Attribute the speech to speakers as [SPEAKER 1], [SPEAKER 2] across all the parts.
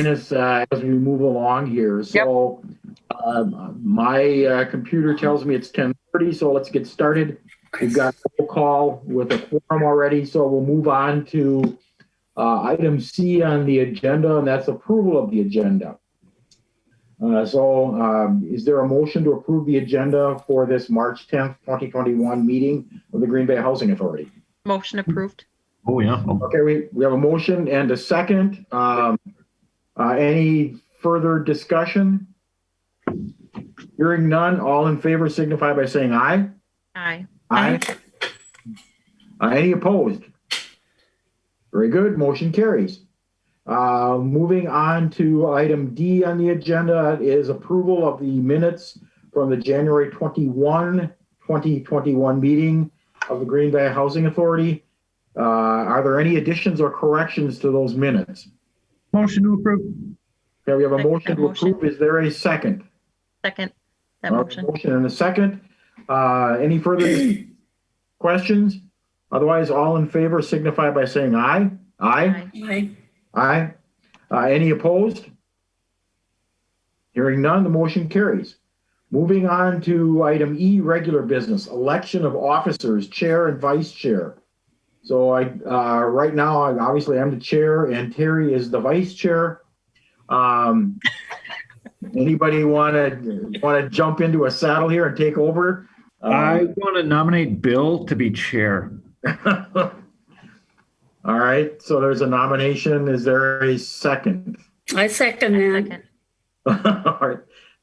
[SPEAKER 1] us as we move along here. So my computer tells me it's 10:30, so let's get started. We've got a roll call with a quorum already, so we'll move on to item C on the agenda, and that's approval of the agenda. Is there a motion to approve the agenda for this March 10th, 2021 meeting of the Green Bay Housing Authority?
[SPEAKER 2] Motion approved.
[SPEAKER 3] Oh, yeah.
[SPEAKER 1] Okay, we have a motion and a second. Any further discussion? Hearing none, all in favor signify by saying aye.
[SPEAKER 2] Aye.
[SPEAKER 1] Aye. Any opposed? Very good, motion carries. Moving on to item D on the agenda is approval of the minutes from the January 21, 2021 meeting of the Green Bay Housing Authority. Are there any additions or corrections to those minutes?
[SPEAKER 3] Motion to approve.
[SPEAKER 1] Okay, we have a motion to approve. Is there a second?
[SPEAKER 2] Second that motion.
[SPEAKER 1] Motion and a second. Any further questions? Otherwise, all in favor signify by saying aye. Aye.
[SPEAKER 2] Aye.
[SPEAKER 1] Aye. Any opposed? Hearing none, the motion carries. Moving on to item E, regular business, election of officers, chair and vice chair. So right now, obviously I'm the chair and Terry is the vice chair. Anybody want to jump into a saddle here and take over?
[SPEAKER 3] I want to nominate Bill to be chair.
[SPEAKER 1] All right, so there's a nomination. Is there a second?
[SPEAKER 4] I second that.
[SPEAKER 1] All right,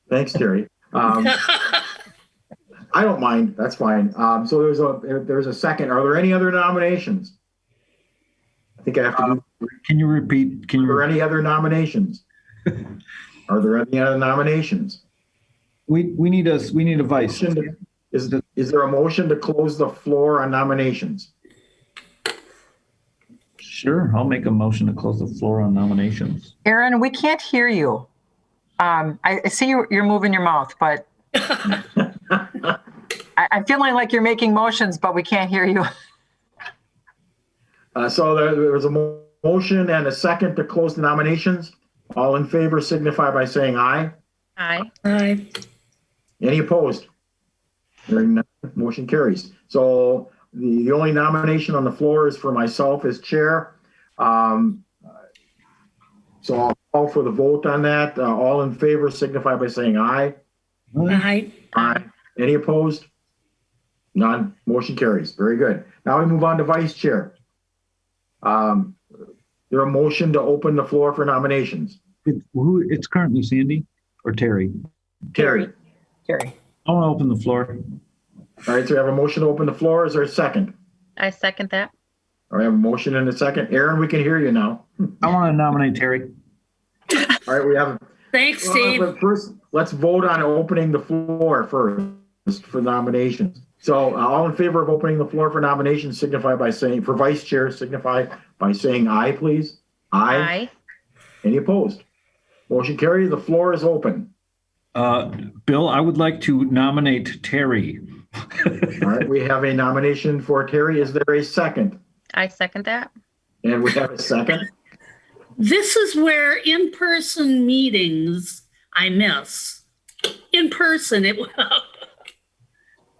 [SPEAKER 1] thanks, Terry. I don't mind. That's fine. So there's a second. Are there any other nominations? I think I have to.
[SPEAKER 3] Can you repeat?
[SPEAKER 1] Are there any other nominations? Are there any other nominations?
[SPEAKER 3] We need a vice.
[SPEAKER 1] Is there a motion to close the floor on nominations?
[SPEAKER 3] Sure, I'll make a motion to close the floor on nominations.
[SPEAKER 5] Aaron, we can't hear you. I see you're moving your mouth, but I'm feeling like you're making motions, but we can't hear you.
[SPEAKER 1] So there was a motion and a second to close the nominations. All in favor signify by saying aye.
[SPEAKER 2] Aye.
[SPEAKER 4] Aye.
[SPEAKER 1] Any opposed? Hearing none, motion carries. So the only nomination on the floor is for myself as chair. So I'll call for the vote on that. All in favor signify by saying aye.
[SPEAKER 4] Aye.
[SPEAKER 1] Aye. Any opposed? None. Motion carries. Very good. Now we move on to vice chair. There a motion to open the floor for nominations?
[SPEAKER 3] It's currently Sandy or Terry?
[SPEAKER 1] Terry.
[SPEAKER 5] Terry.
[SPEAKER 3] I want to open the floor.
[SPEAKER 1] All right, so we have a motion to open the floor. Is there a second?
[SPEAKER 2] I second that.
[SPEAKER 1] All right, I have a motion and a second. Aaron, we can hear you now.
[SPEAKER 3] I want to nominate Terry.
[SPEAKER 1] All right, we have.
[SPEAKER 4] Thanks, Steve.
[SPEAKER 1] But first, let's vote on opening the floor first for nominations. So all in favor of opening the floor for nominations signify by saying, for vice chair, signify by saying aye, please.
[SPEAKER 2] Aye.
[SPEAKER 1] Any opposed? Motion carries. The floor is open.
[SPEAKER 3] Bill, I would like to nominate Terry.
[SPEAKER 1] All right, we have a nomination for Terry. Is there a second?
[SPEAKER 2] I second that.
[SPEAKER 1] And we have a second.
[SPEAKER 4] This is where in-person meetings I miss. In person,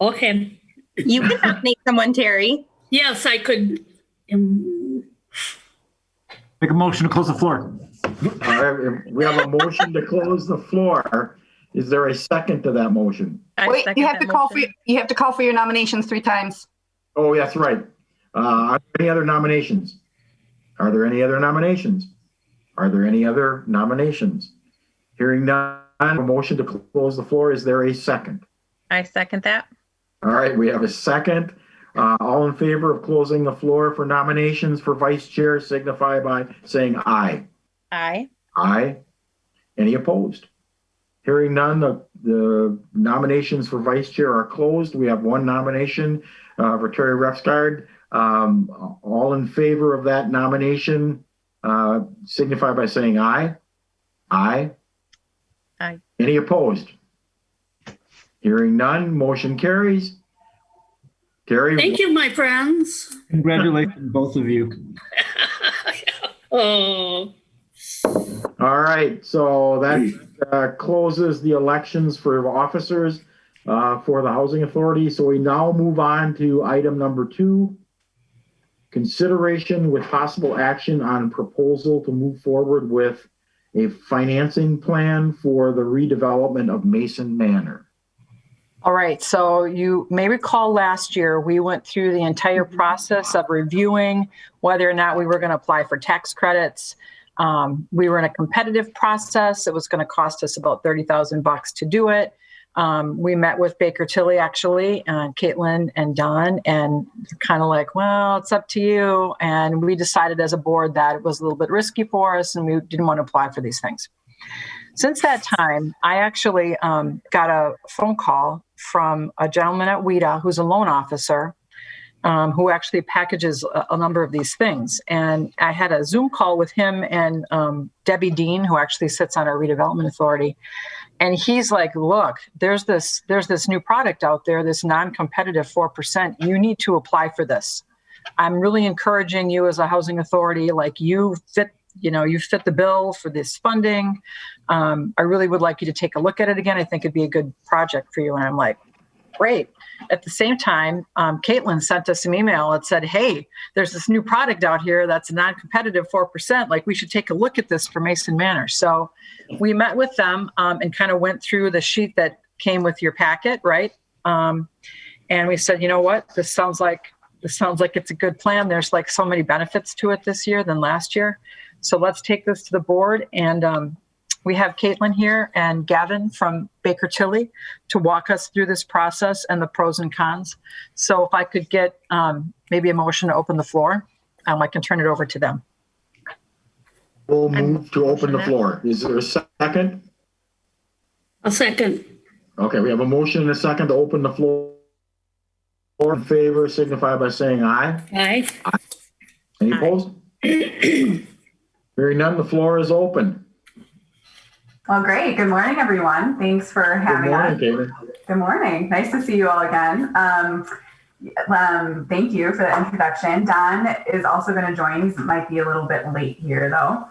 [SPEAKER 4] okay.
[SPEAKER 6] You can nominate someone, Terry.
[SPEAKER 4] Yes, I could.
[SPEAKER 3] Make a motion to close the floor.
[SPEAKER 1] All right, we have a motion to close the floor. Is there a second to that motion?
[SPEAKER 6] Wait, you have to call for your nominations 3 times.
[SPEAKER 1] Oh, that's right. Are there any other nominations? Are there any other nominations? Are there any other nominations? Hearing none, a motion to close the floor. Is there a second?
[SPEAKER 2] I second that.
[SPEAKER 1] All right, we have a second. All in favor of closing the floor for nominations for vice chair signify by saying aye.
[SPEAKER 2] Aye.
[SPEAKER 1] Aye. Any opposed? Hearing none, the nominations for vice chair are closed. We have one nomination for Terry Refsgaard. All in favor of that nomination signify by saying aye. Aye.
[SPEAKER 2] Aye.
[SPEAKER 1] Any opposed? Hearing none, motion carries. Terry.
[SPEAKER 4] Thank you, my friends.
[SPEAKER 3] Congratulations, both of you.
[SPEAKER 4] Oh.
[SPEAKER 1] All All right, so that closes the elections for officers for the Housing Authority. So we now move on to item number 2, consideration with possible action on proposal to move forward with a financing plan for the redevelopment of Mason Manor.
[SPEAKER 5] All right, so you may recall last year, we went through the entire process of reviewing whether or not we were going to apply for tax credits. We were in a competitive process. It was going to cost us about $30,000 to do it. We met with Baker Tilly, actually, Caitlin and Don, and kind of like, well, it's up to you. And we decided as a board that it was a little bit risky for us and we didn't want to apply for these things. Since that time, I actually got a phone call from a gentleman at Gbha who's a loan officer who actually packages a number of these things. And I had a Zoom call with him and Debbie Dean, who actually sits on our redevelopment authority. And he's like, look, there's this new product out there, this non-competitive 4%. You need to apply for this. I'm really encouraging you as a housing authority, like you fit the bill for this funding. I really would like you to take a look at it again. I think it'd be a good project for you. And I'm like, great. At the same time, Caitlin sent us an email that said, hey, there's this new product out here that's a non-competitive 4%. Like, we should take a look at this for Mason Manor. So we met with them and kind of went through the sheet that came with your packet, right? And we said, you know what, this sounds like it's a good plan. There's like so many benefits to it this year than last year. So let's take this to the board. And we have Caitlin here and Gavin from Baker Tilly to walk us through this process and the pros and cons. So if I could get maybe a motion to open the floor, I can turn it over to them.
[SPEAKER 1] We'll move to open the floor. Is there a second?
[SPEAKER 4] A second.
[SPEAKER 1] Okay, we have a motion and a second to open the floor. All in favor, signify by saying aye.
[SPEAKER 4] Aye.
[SPEAKER 1] Any opposed? Hearing none, the floor is open.
[SPEAKER 6] Well, great. Good morning, everyone. Thanks for
[SPEAKER 1] Good
[SPEAKER 6] having
[SPEAKER 1] morning,
[SPEAKER 6] us.
[SPEAKER 1] David.
[SPEAKER 6] Good morning. Nice to see you all again. Thank you for the introduction. Don is also going to join. He might be a little bit late here, though.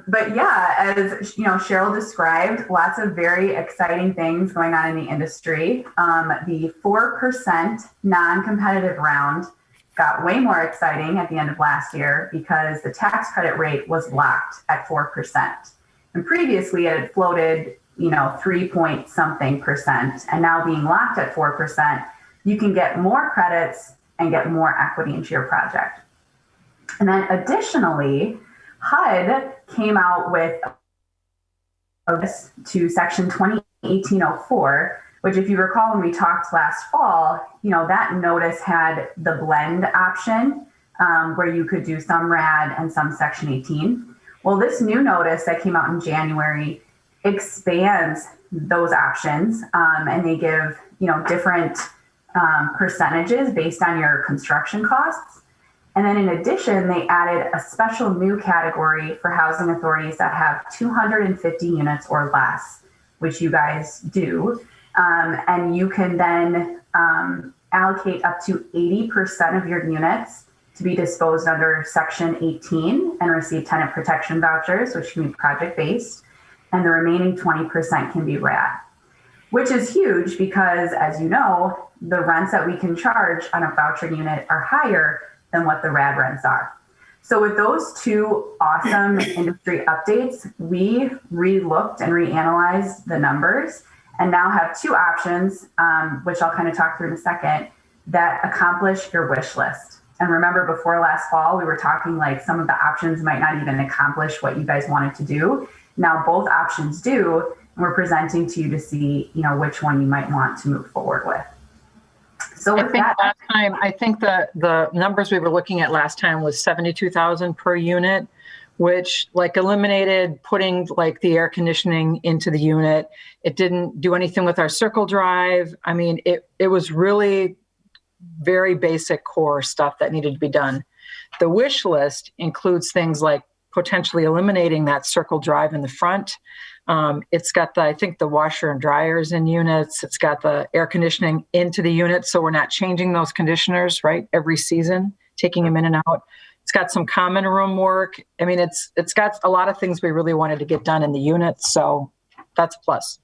[SPEAKER 6] But yeah, as you know, Cheryl described, lots of very exciting things going on in the industry. The 4% non-competitive round got way more exciting at the end of last year because the tax credit rate was locked at 4%. And previously it had floated, 3-point-something%. And now being locked at 4%, you can get more credits and get more equity into your project. And then additionally, HUD came out with to section 2018-04, which if you recall when we talked last fall, that notice had the blend option where you could do some RAD and some section 18. Well, this new notice that came out in January expands those options and they give, different percentages based on your construction costs. And then in addition, they added a special new category for housing authorities that have 250 units or less, which you guys do. And you can then allocate up to 80% of your units to be disposed under Section 18 and receive tenant protection vouchers, which can be project-based. And the remaining 20% can be RAD, which is huge because, as you know, the rents that we can charge on a voucher unit are higher than what the RAD rents are. So with those two awesome industry updates, we re-looked and reanalyzed the numbers and now have two options, which I'll kind of talk through in a second, that accomplish your wish list. And remember, before last fall, we were talking like some of the options might not even accomplish what you guys wanted to do. Now both options do, and we're presenting to you to see, which one you might want to move forward with. So with that,
[SPEAKER 5] last time, I think the numbers we were looking at last time was 72,000 per unit, which eliminated putting the air conditioning into the unit. It didn't do anything with our circle drive. I mean, it was really very basic core stuff that needed to be done. The wish list includes things like potentially eliminating that circle drive in the front. It's got I think the washer and dryers in units. It's got the air conditioning into the unit. So we're not changing those conditioners, right? Every season, taking them in and out. It's got some common room work. I mean, it's got a lot of things we really wanted to get done in the units, so that's a plus.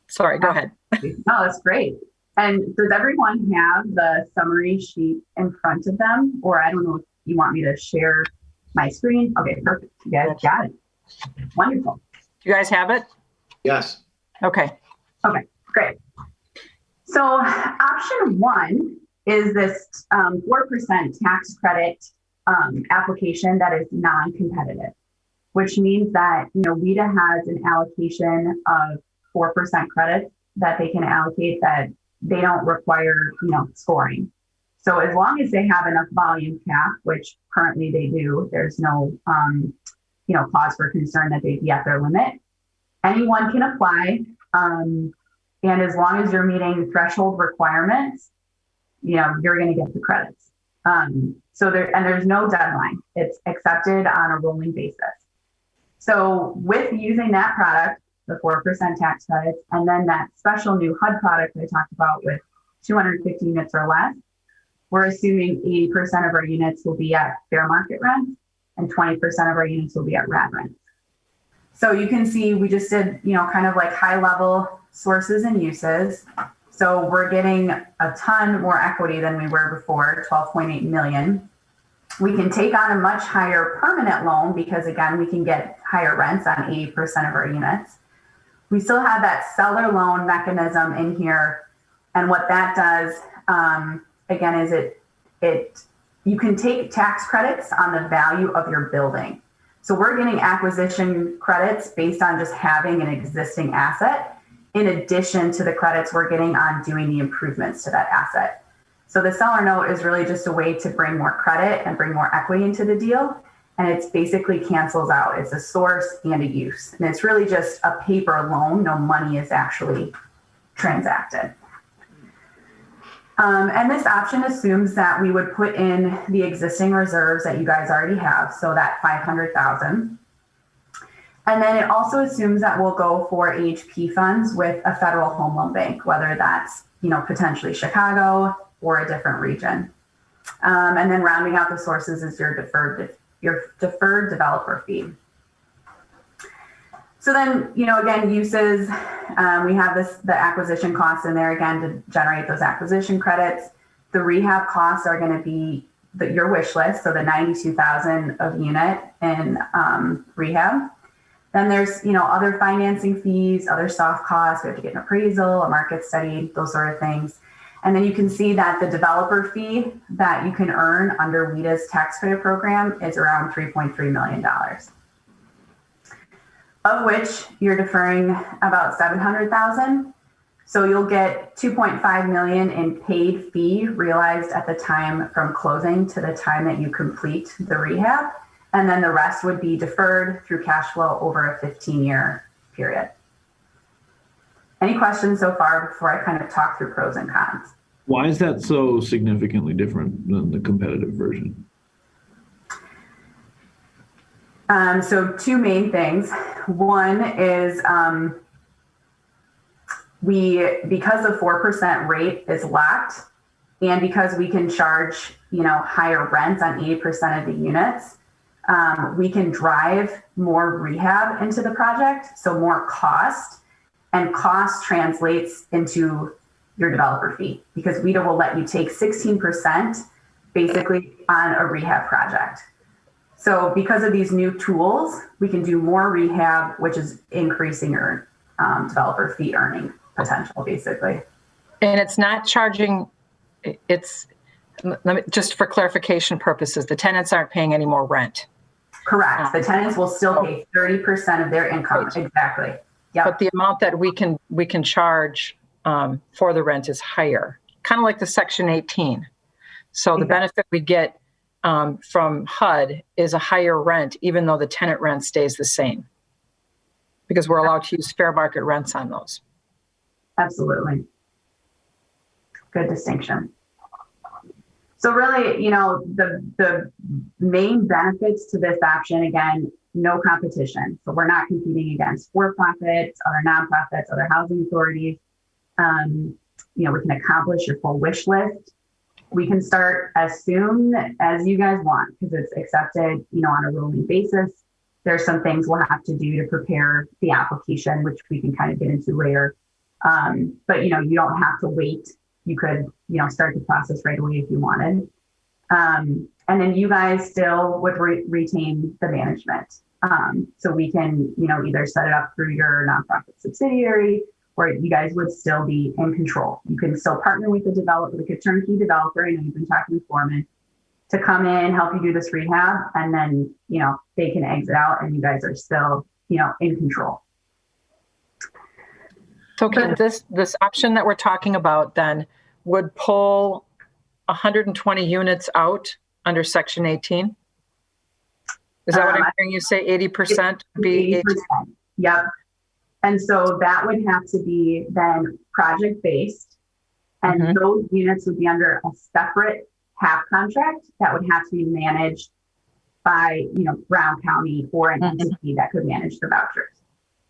[SPEAKER 5] Sorry, go ahead.
[SPEAKER 6] No, that's great. And does everyone have the summary sheet in front of them? Or I don't know if you want me to share my screen. Okay, perfect. You guys got it. Wonderful.
[SPEAKER 5] You guys have it?
[SPEAKER 1] Yes.
[SPEAKER 5] Okay.
[SPEAKER 6] Okay, great. So option one is this 4% tax credit application that is non-competitive, which means that, WHEDA has an allocation of 4% credits that they can allocate that they don't require, scoring. So as long as they have enough volume cap, which currently they do, there's no, cause for concern that they'd be at their limit. Anyone can apply. And as long as you're meeting threshold requirements, you're going to get the credits. There's no deadline. It's accepted on a rolling basis. So with using that product, the 4% tax credits, and then that special new HUD product I talked about with 250 units or less, we're assuming 80% of our units will be at fair market rent and 20% of our units will be at RAD rent. So you can see we just did, kind of like high level sources and uses. So we're getting a ton more equity than we were before, 12.8 million. We can take on a much higher permanent loan because again, we can get higher rents on 80% of our units. We still have that seller loan mechanism in here. And what that does, again, is you can take tax credits on the value of your building. So we're getting acquisition credits based on just having an existing asset, in addition to the credits we're getting on doing the improvements to that asset. So the seller note is really just a way to bring more credit and bring more equity into the deal. And it's basically cancels out. It's a source and a use. And it's really just a paper loan. No money is actually transacted. And this option assumes that we would put in the existing reserves that you guys already have. So that 500,000. And then it also assumes that we'll go for HP funds with a federal home loan bank, whether that's, potentially Chicago or a different region. And then rounding out the sources is your deferred developer fee. So then, again, uses, we have the acquisition costs in there again to generate those acquisition credits. The rehab costs are going to be your wish list. So the 92,000 of unit in rehab. Then there's, other financing fees, other soft costs. We have to get an appraisal, a market study, those sort of things. And then you can see that the developer fee that you can earn under WHEDA's tax credit program is around $3.3 million, of which you're deferring about 700,000. So you'll get 2.5 million in paid fee realized at the time from closing to the time that you complete the rehab. And then the rest would be deferred through cash flow over a 15-year period. Any questions so far before I kind of talk through pros and cons?
[SPEAKER 3] Why is that so significantly different than the competitive version?
[SPEAKER 6] So two main things. One is because the 4% rate is locked, and because we can charge higher rents on 80% of the units, we can drive more rehab into the project, so more cost, and cost translates into your developer fee because WHEDA will let you take 16% basically on a rehab project. So because of these new tools, we can do more rehab, which is increasing your developer fee earning potential, basically.
[SPEAKER 5] And it's not charging, just for clarification purposes, the tenants aren't paying any more rent.
[SPEAKER 6] Correct. The tenants will still pay 30% of their income. Right. Exactly. Yep.
[SPEAKER 5] But the amount that we can charge for the rent is higher, kind of like the Section 18. So the benefit we get from HUD is a higher rent, even though the tenant rent stays the same, because we're allowed to use fair market rents on those.
[SPEAKER 6] Absolutely. Good distinction. So really, the main benefits to this option, again, no competition. So we're not competing against for-profits, other nonprofits, other housing authorities. We can accomplish your full wish list. we can start as soon as you guys want because it's accepted, on a rolling basis. There's some things we'll have to do to prepare the application, which we can kind of get into later. But, you don't have to wait. You could, start the process right away if you wanted. And then you guys still would retain the management. So we can, either set it up through your nonprofit subsidiary, or you guys would still be in control. You can still partner with the developer, like a turnkey developer. I know you've been talking to Foreman to come in, help you do this rehab, and then, they can exit out and you guys are still, in control.
[SPEAKER 5] So can this option that we're talking about then would pull 120 units out under Section 18? Is that what I'm hearing you say? 80% would be
[SPEAKER 6] 80%. Yep. And so that would have to be then project-based, and those units would be under a separate HAP contract that would have to be managed by, Brown County or an entity that could manage the vouchers.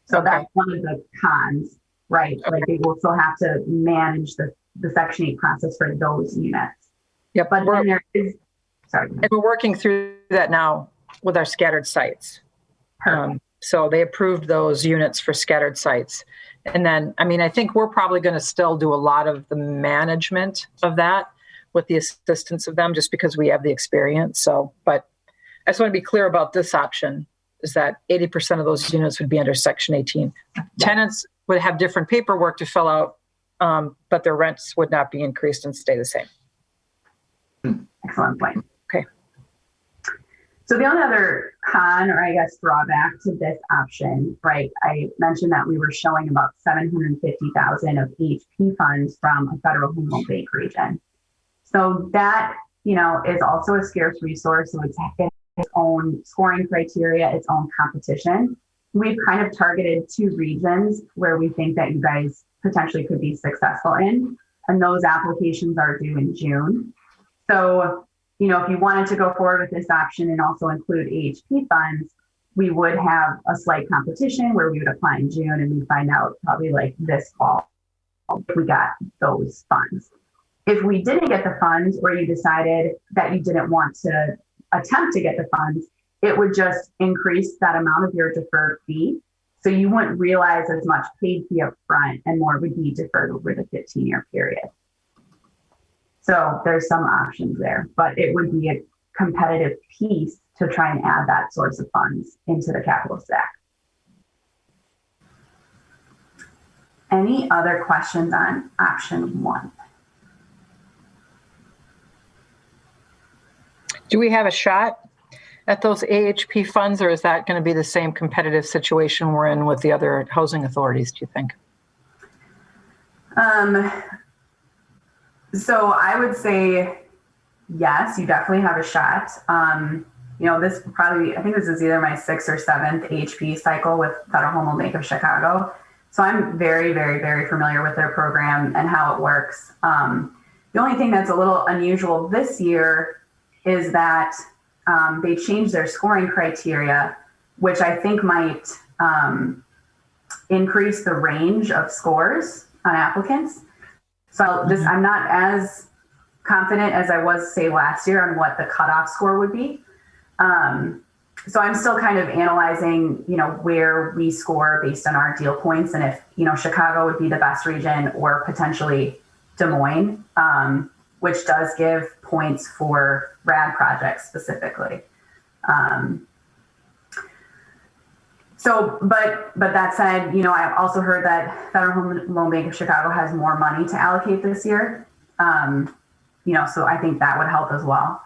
[SPEAKER 6] So that's one of the cons, right? Okay. Like they will still have to manage the Section 8 process for those units.
[SPEAKER 5] Yep.
[SPEAKER 6] But then there is, sorry.
[SPEAKER 5] And we're working through that now with our scattered sites. So they approved those units for scattered sites. And then, I think we're probably going to still do a lot of the management of that with the assistance of them, just because we have the experience. So, but I just want to be clear about this option, is that 80% of those units would be under Section 18. Tenants would have different paperwork to fill out, but their rents would not be increased and stay the same.
[SPEAKER 6] Excellent point.
[SPEAKER 5] Okay.
[SPEAKER 6] So the only other con, or I guess drawback to this option, right? I mentioned that we were showing about $750,000 of HP funds from a federal home loan bank region. So that, is also a scarce resource. So it's its own scoring criteria, its own competition. We've kind of targeted 2 regions where we think that you guys potentially could be successful in, and those applications are due in June. So, if you wanted to go forward with this option and also include AHP funds, we would have a slight competition where we would apply in June and we find out probably like this fall if we got those funds. If we didn't get the funds, or you decided that you didn't want to attempt to get the funds, it would just increase that amount of your deferred fee. So you wouldn't realize as much paid fee up front, and more would be deferred over the 15-year period. So there's some options there, but it would be a competitive piece to try and add that source of funds into the capital stack. Any other questions on option 1?
[SPEAKER 5] Do we have a shot at those AHP funds, or is that going to be the same competitive situation we're in with the other housing authorities, do you think?
[SPEAKER 6] So I would say, yes, you definitely have a shot. This probably, I think this is either my 6th or 7th HP cycle with Federal Home Loan Bank of Chicago. So I'm very, very, very familiar with their program and how it works. The only thing that's a little unusual this year is that they changed their scoring criteria, which I think might increase the range of scores on applicants. So I'm not as confident as I was, say, last year on what the cutoff score would be. So I'm still kind of analyzing, where we score based on our deal points, and if, Chicago would be the best region, or potentially Des Moines, which does give points for RAD projects specifically. But that said, I've also heard that Federal Home Loan Bank of Chicago has more money to allocate this year. So I think that would help as well.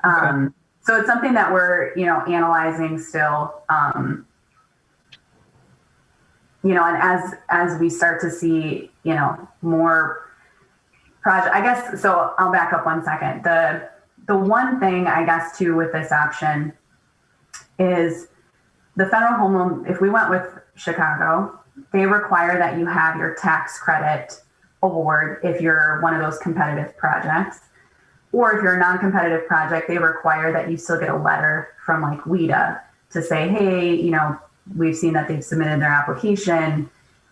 [SPEAKER 6] Okay. So it's something that we're, analyzing still. And as we start to see, more project, I guess, so I'll back up 1 second. The one thing, I guess, too, with this option is the federal home loan, if we went with Chicago, they require that you have your tax credit award if you're one of those competitive projects. Or if you're a non-competitive project, they require that you still get a letter from like Gbha to say, hey, we've seen that they've submitted their application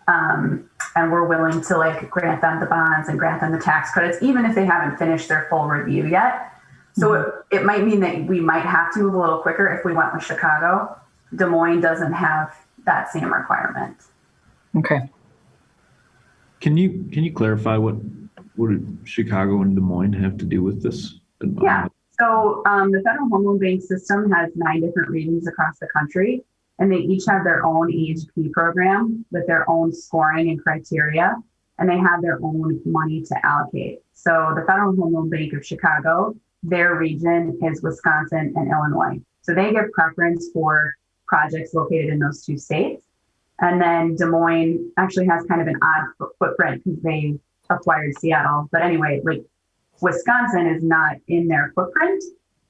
[SPEAKER 6] And we're willing to like grant them the bonds and grant them the tax credits, even if they haven't finished their full review yet. So it might mean that we might have to move a little quicker if we went with Chicago. Des Moines doesn't have that same requirement.
[SPEAKER 5] Okay.
[SPEAKER 3] Can you clarify what did Chicago and Des Moines have to do with this?
[SPEAKER 6] Yeah. So the Federal Home Loan Bank system has 9 different regions across the country, and they each have their own EHP program with their own scoring and criteria, and they have their own money to allocate. So the Federal Home Loan Bank of Chicago, their region is Wisconsin and Illinois. So they give preference for projects located in those 2 states. And then Des Moines actually has kind of an odd footprint because they acquired Seattle. But anyway, like Wisconsin is not in their footprint,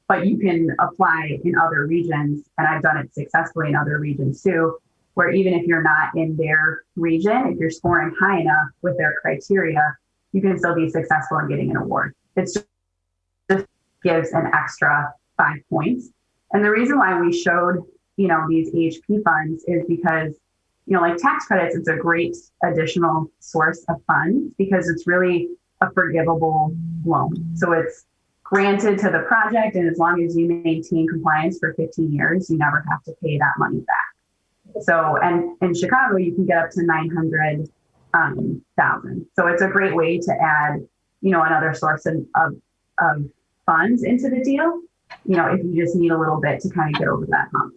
[SPEAKER 6] but you can apply in other regions. And I've done it successfully in other regions too, where even if you're not in their region, if you're scoring high enough with their criteria, you can still be successful in getting an award. It's just gives an extra 5 points. And the reason why we showed, these EHP funds is because, like tax credits, it's a great additional source of funds because it's really a forgivable loan. So it's granted to the project, and as long as you maintain compliance for 15 years, you never have to pay that money back. So, and in Chicago, you can get up to 900,000. So it's a great way to add, another source of funds into the deal, if you just need a little bit to kind of get over that hump.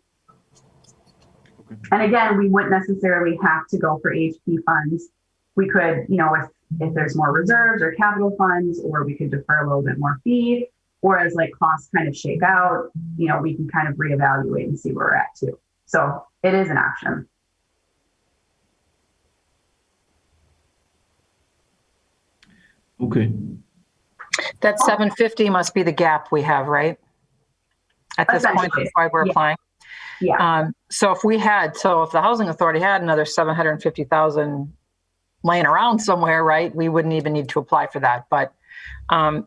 [SPEAKER 3] Okay.
[SPEAKER 6] And again, we wouldn't necessarily have to go for HP funds. We could, if there's more reserves or capital funds, or we could defer a little bit more fee, or as like costs kind of shake out, we can kind of reevaluate and see where we're at too. So it is an option.
[SPEAKER 3] Okay.
[SPEAKER 5] That 750 must be the gap we have, right? At this point,
[SPEAKER 6] Essentially.
[SPEAKER 5] that's why we're
[SPEAKER 6] Yeah.
[SPEAKER 5] applying.
[SPEAKER 6] Yeah.
[SPEAKER 5] So if the housing authority had another 750,000 laying around somewhere, right, we wouldn't even need to apply for that. But I'm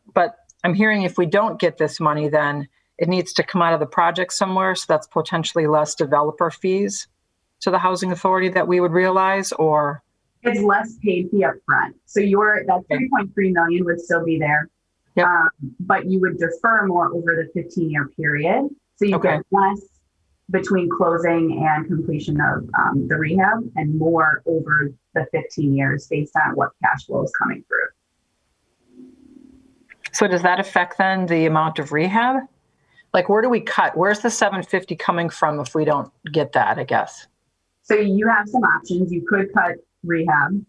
[SPEAKER 5] hearing if we don't get this money, then it needs to come out of the project somewhere. So that's potentially less developer fees to the housing authority that we would realize, or
[SPEAKER 6] It's less paid fee up front. So that 3.3 million would still be there.
[SPEAKER 5] Yep.
[SPEAKER 6] But you would defer more over the 15-year period. So you get less between closing and completion of the rehab, and more over the 15 years based on what cash flow is coming through.
[SPEAKER 5] so does that affect then the amount of rehab? Like, where do we cut? Where's the 750 coming from if we don't get that, I guess?
[SPEAKER 6] So you have some options. You could cut rehab,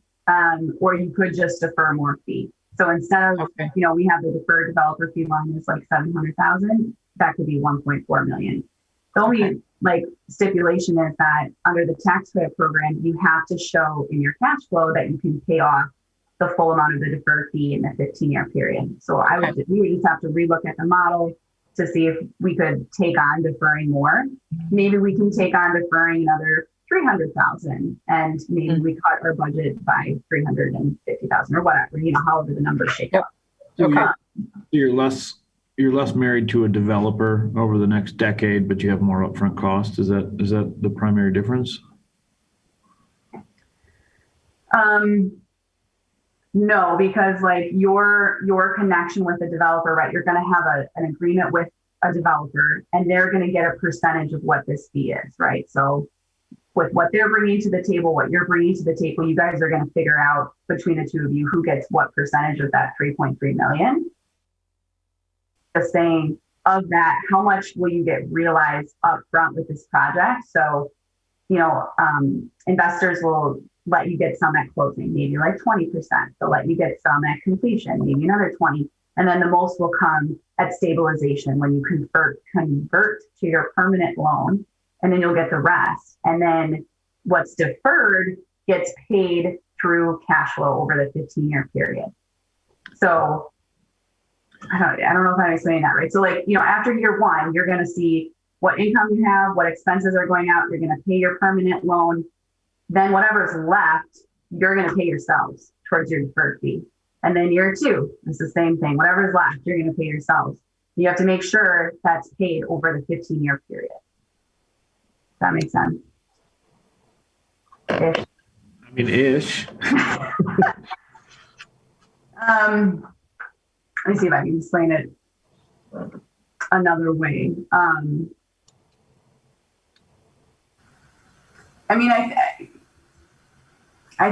[SPEAKER 6] or you could just defer more fee. So instead of, we have the deferred developer fee line is like 700,000, that could be 1.4 million. The only stipulation is that under the tax credit program, you have to show in your cash flow that you can pay off the full amount of the deferred fee in the 15-year period. So we would just have to relook at the model to see if we could take on deferring more. Maybe we can take on deferring another 300,000, and maybe we cut our budget by 350,000 or whatever, however the numbers shake out.
[SPEAKER 5] Okay.
[SPEAKER 3] You're less married to a developer over the next decade, but you have more upfront costs. Is that the primary difference?
[SPEAKER 6] No, because your connection with the developer, right? You're going to have an agreement with a developer, and they're going to get a percentage of what this fee is, right? So with what they're bringing to the table, what you're bringing to the table, you guys are going to figure out between the two of you who gets what percentage of that 3.3 million. Just saying, of that, how much will you get realized up front with this project? So, investors will let you get some at closing, maybe like 20%. They'll let you get some at completion, maybe another 20. And then the most will come at stabilization when you convert to your permanent loan, and then you'll get the rest. And then what's deferred gets paid through cash flow over the 15-year period. So I don't know if I'm explaining that right. So after year one, you're going to see what income you have, what expenses are going out. You're going to pay your permanent loan. Then whatever's left, you're going to pay yourselves towards your deferred fee. And then year two, it's the same thing. Whatever's left, you're going to pay yourselves. You have to make sure that's paid over the 15-year period. Does that make sense?
[SPEAKER 3] I mean, ish.
[SPEAKER 6] Let me see if I can explain it another way. I mean, I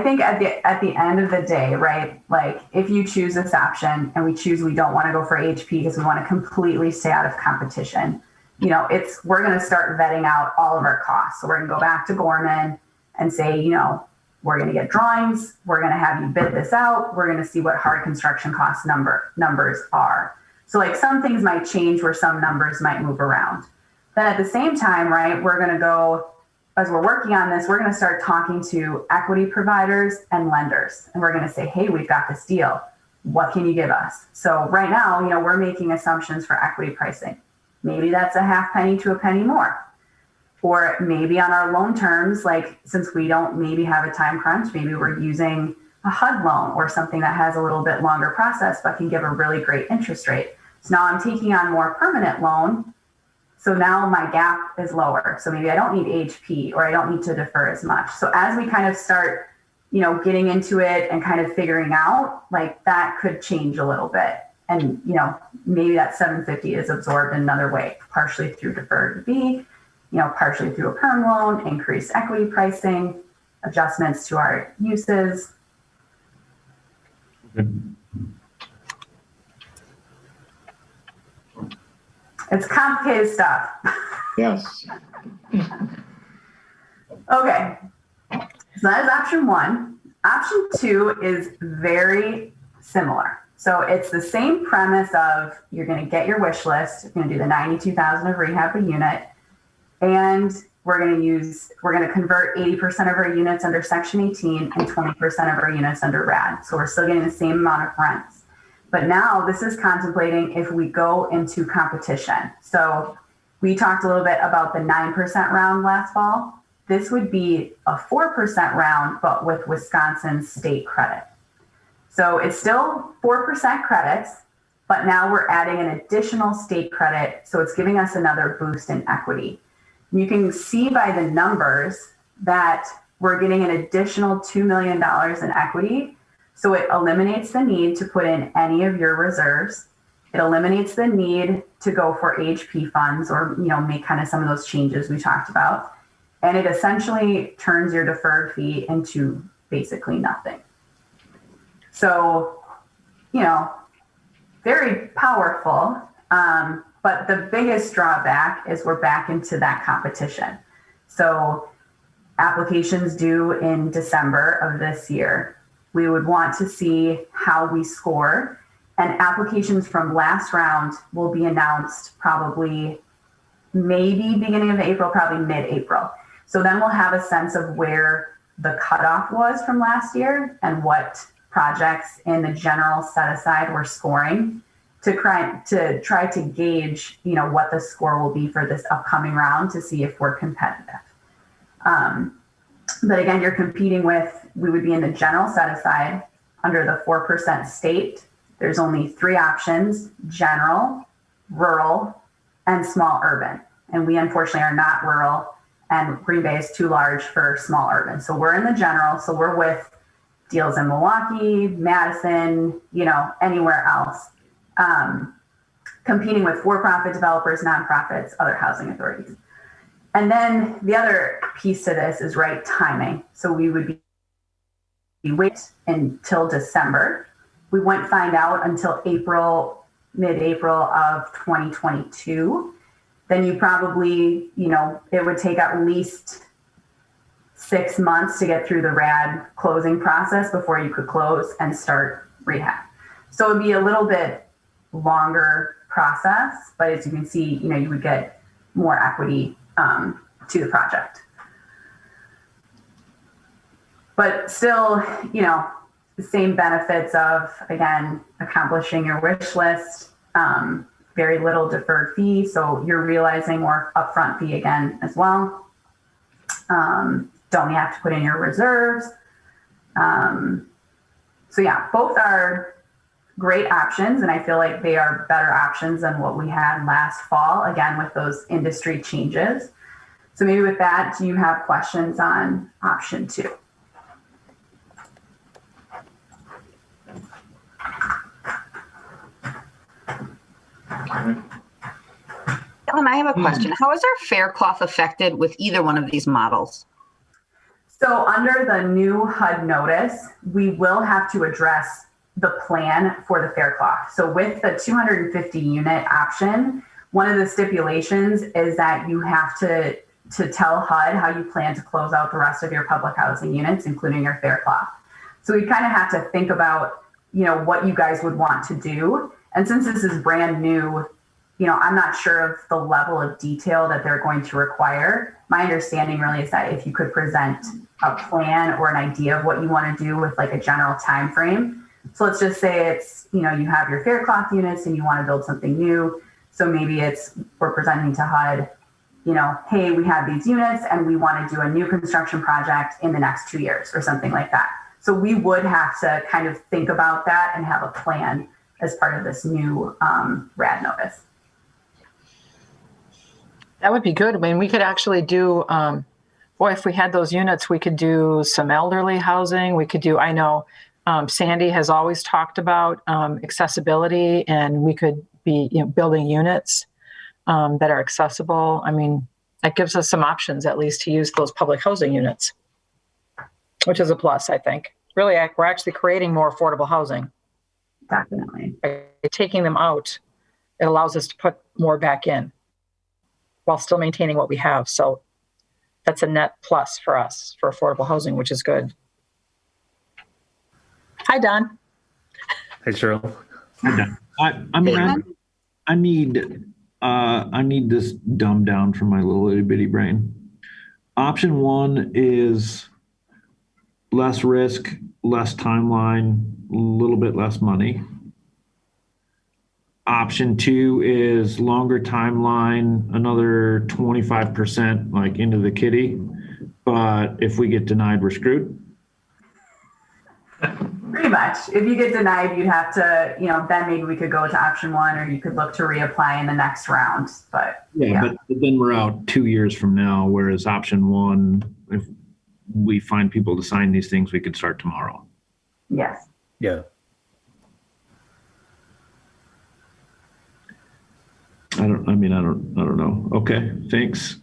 [SPEAKER 6] think at the end of the day, right? Like if you choose this option and we don't want to go for HP because we want to completely stay out of competition, you know, we're going to start vetting out all of our costs. So we're going to go back to Gorman and say, you know, we're going to get drawings. We're going to have you bid this out. We're going to see what hard construction cost numbers are. So like some things might change where some numbers might move around. Then at the same time, right, we're going to go, as we're working on this, we're going to start talking to equity providers and lenders. And we're going to say, hey, we've got this deal. What can you give us? So right now, you know, we're making assumptions for equity pricing. Maybe that's a half penny to a penny more. Or maybe on our loan terms, like since we don't maybe have a time crunch, maybe we're using a HUD loan or something that has a little bit longer process, but can give a really great interest rate. So now I'm taking on more permanent loan. So now my gap is lower. So maybe I don't need HP or I don't need to defer as much. So as we kind of start, you know, getting into it and kind of figuring out, like that could change a little bit. And, you know, maybe that 750 is absorbed in another way, partially through deferred B, you know, partially through a perm loan, increased equity pricing, adjustments to our uses.
[SPEAKER 3] Okay.
[SPEAKER 6] It's complicated stuff.
[SPEAKER 1] Yes.
[SPEAKER 6] Okay, so that is option one. Option two is very similar. So it's the same premise of you're going to get your wish list, you're going to do the 92,000 of rehab a unit, and we're going to convert 80% of our units under Section 18 and 20% of our units under RAD. So we're still getting the same amount of rents. But now this is contemplating if we go into competition. So we talked a little bit about the 9% round last fall. This would be a 4% round, but with Wisconsin's state credit. So it's still 4% credits, but now we're adding an additional state credit. So it's giving us another boost in equity. And you can see by the numbers that we're getting an additional $2 million in equity. So it eliminates the need to put in any of your reserves. It eliminates the need to go for HP funds or, you know, make kind of some of those changes we talked about. And it essentially turns your deferred fee into basically nothing. So, you know, very powerful. But the biggest drawback is we're back into that competition. So applications due in December of this year. We would want to see how we score, and applications from last round will be announced probably maybe beginning of April, probably mid-April. So then we'll have a sense of where the cutoff was from last year and what projects in the general set aside we're scoring to try to gauge, you know, what the score will be for this upcoming round to see if we're competitive. But again, you're competing with, we would be in the general set aside under the 4% state. There's only three options: general, rural, and small urban. And we unfortunately are not rural, and Green Bay is too large for small urban. So we're in the general. So we're with deals in Milwaukee, Madison, you know, anywhere else, competing with for-profit developers, nonprofits, other housing authorities. And then the other piece to this is right timing. So we would be wait until December. We wouldn't find out until April, mid-April of 2022. Then you probably, you know, it would take at least 6 months to get through the RAD closing process before you could close and start rehab. So it'd be a little bit longer process, but as you can see, you know, you would get more equity to the project. But still, you know, the same benefits of, again, accomplishing your wish list, very little deferred fee. So you're realizing more upfront fee again as well. Don't have to put in your reserves. So yeah, both are great options. And I feel like they are better options than what we had last fall, again, with those industry changes. So maybe with that, do you have questions on option two?
[SPEAKER 7] Ellen, I have a question. How is our fare cloth affected with either one of these models?
[SPEAKER 6] So under the new HUD notice, we will have to address the plan for the fare cloth. So with the 250 unit option, one of the stipulations is that you have to tell HUD how you plan to close out the rest of your public housing units, including your fare cloth. So we kind of have to think about, what you guys would want to do. And since this is brand new, I'm not sure of the level of detail that they're going to require. My understanding really is that if you could present a plan or an idea of what you want to do with like a general time frame. So let's just say it's, you have your fare cloth units and you want to build something new. So maybe we're presenting to HUD, hey, we have these units and we want to do a new construction project in the next 2 years or something like that. So we would have to kind of think about that and have a plan as part of this new RAD notice.
[SPEAKER 5] That would be good. I mean, we could actually do, if we had those units, we could do some elderly housing. We could do, I know Sandy has always talked about accessibility, and we could be building units that are accessible. I mean, that gives us some options at least to use those public housing units, which is a plus, I think. Really, we're actually creating more affordable housing.
[SPEAKER 6] Definitely.
[SPEAKER 5] By taking them out, it allows us to put more back in while still maintaining what we have. So that's a net plus for us for affordable housing, which is good. Hi, Don.
[SPEAKER 8] Hey, Cheryl.
[SPEAKER 3] I need this dumbed down for my little itty bitty brain. Option one is less risk, less timeline, a little bit less money. Option two is longer timeline, another 25% like into the kitty. But if we get denied, we're screwed.
[SPEAKER 6] Pretty much. If you get denied, you'd have to, then maybe we could go to option one, or you could look to reapply in the next round. But
[SPEAKER 3] But then we're out 2 years from now. Whereas option one, if we find people to sign these things, we could start tomorrow.
[SPEAKER 6] Yes.
[SPEAKER 8] Yeah.
[SPEAKER 3] I don't know. Okay, thanks.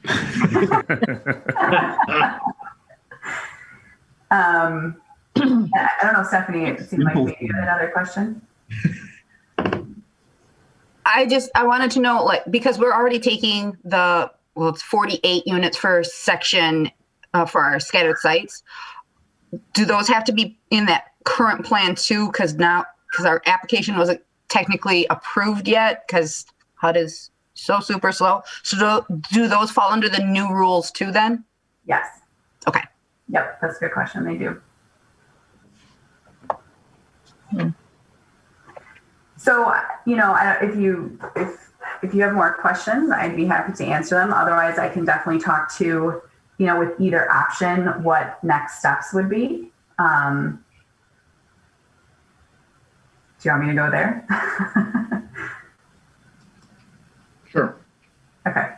[SPEAKER 6] I don't know, Stephanie, it seemed like maybe you had another question.
[SPEAKER 7] I wanted to know, because we're already taking it's 48 units for section for our scattered sites. Do those have to be in that current plan too? Because our application wasn't technically approved yet because HUD is so super slow. So do those fall under the new rules too then?
[SPEAKER 6] Yes.
[SPEAKER 7] Okay.
[SPEAKER 6] Yep, that's a good question. They do. So, if you have more questions, I'd be happy to answer them. Otherwise, I can definitely talk to, with either option, what next steps would be. Do you want me to go there?
[SPEAKER 1] Sure.
[SPEAKER 6] Okay.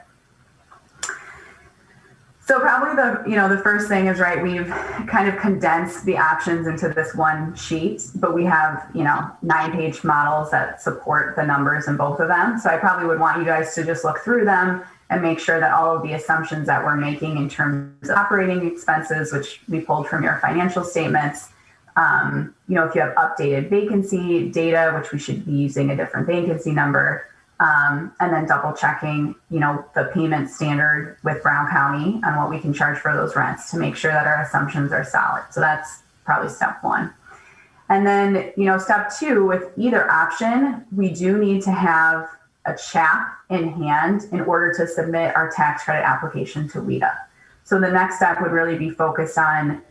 [SPEAKER 6] So probably the first thing is, right, we've kind of condensed the options into this one sheet, but we have, 9-page models that support the numbers in both of them. So I probably would want you guys to just look through them and make sure that all of the assumptions that we're making in terms of operating expenses, which we pulled from your financial statements, if you have updated vacancy data, which we should be using a different vacancy number, and then double checking, the payment standard with Brown County on what we can charge for those rents to make sure that our assumptions are solid. So that's probably step one. And then, step two, with either option, we do need to have a CHAP in hand in order to submit our tax credit application to WIDA. So the next step would really be focused on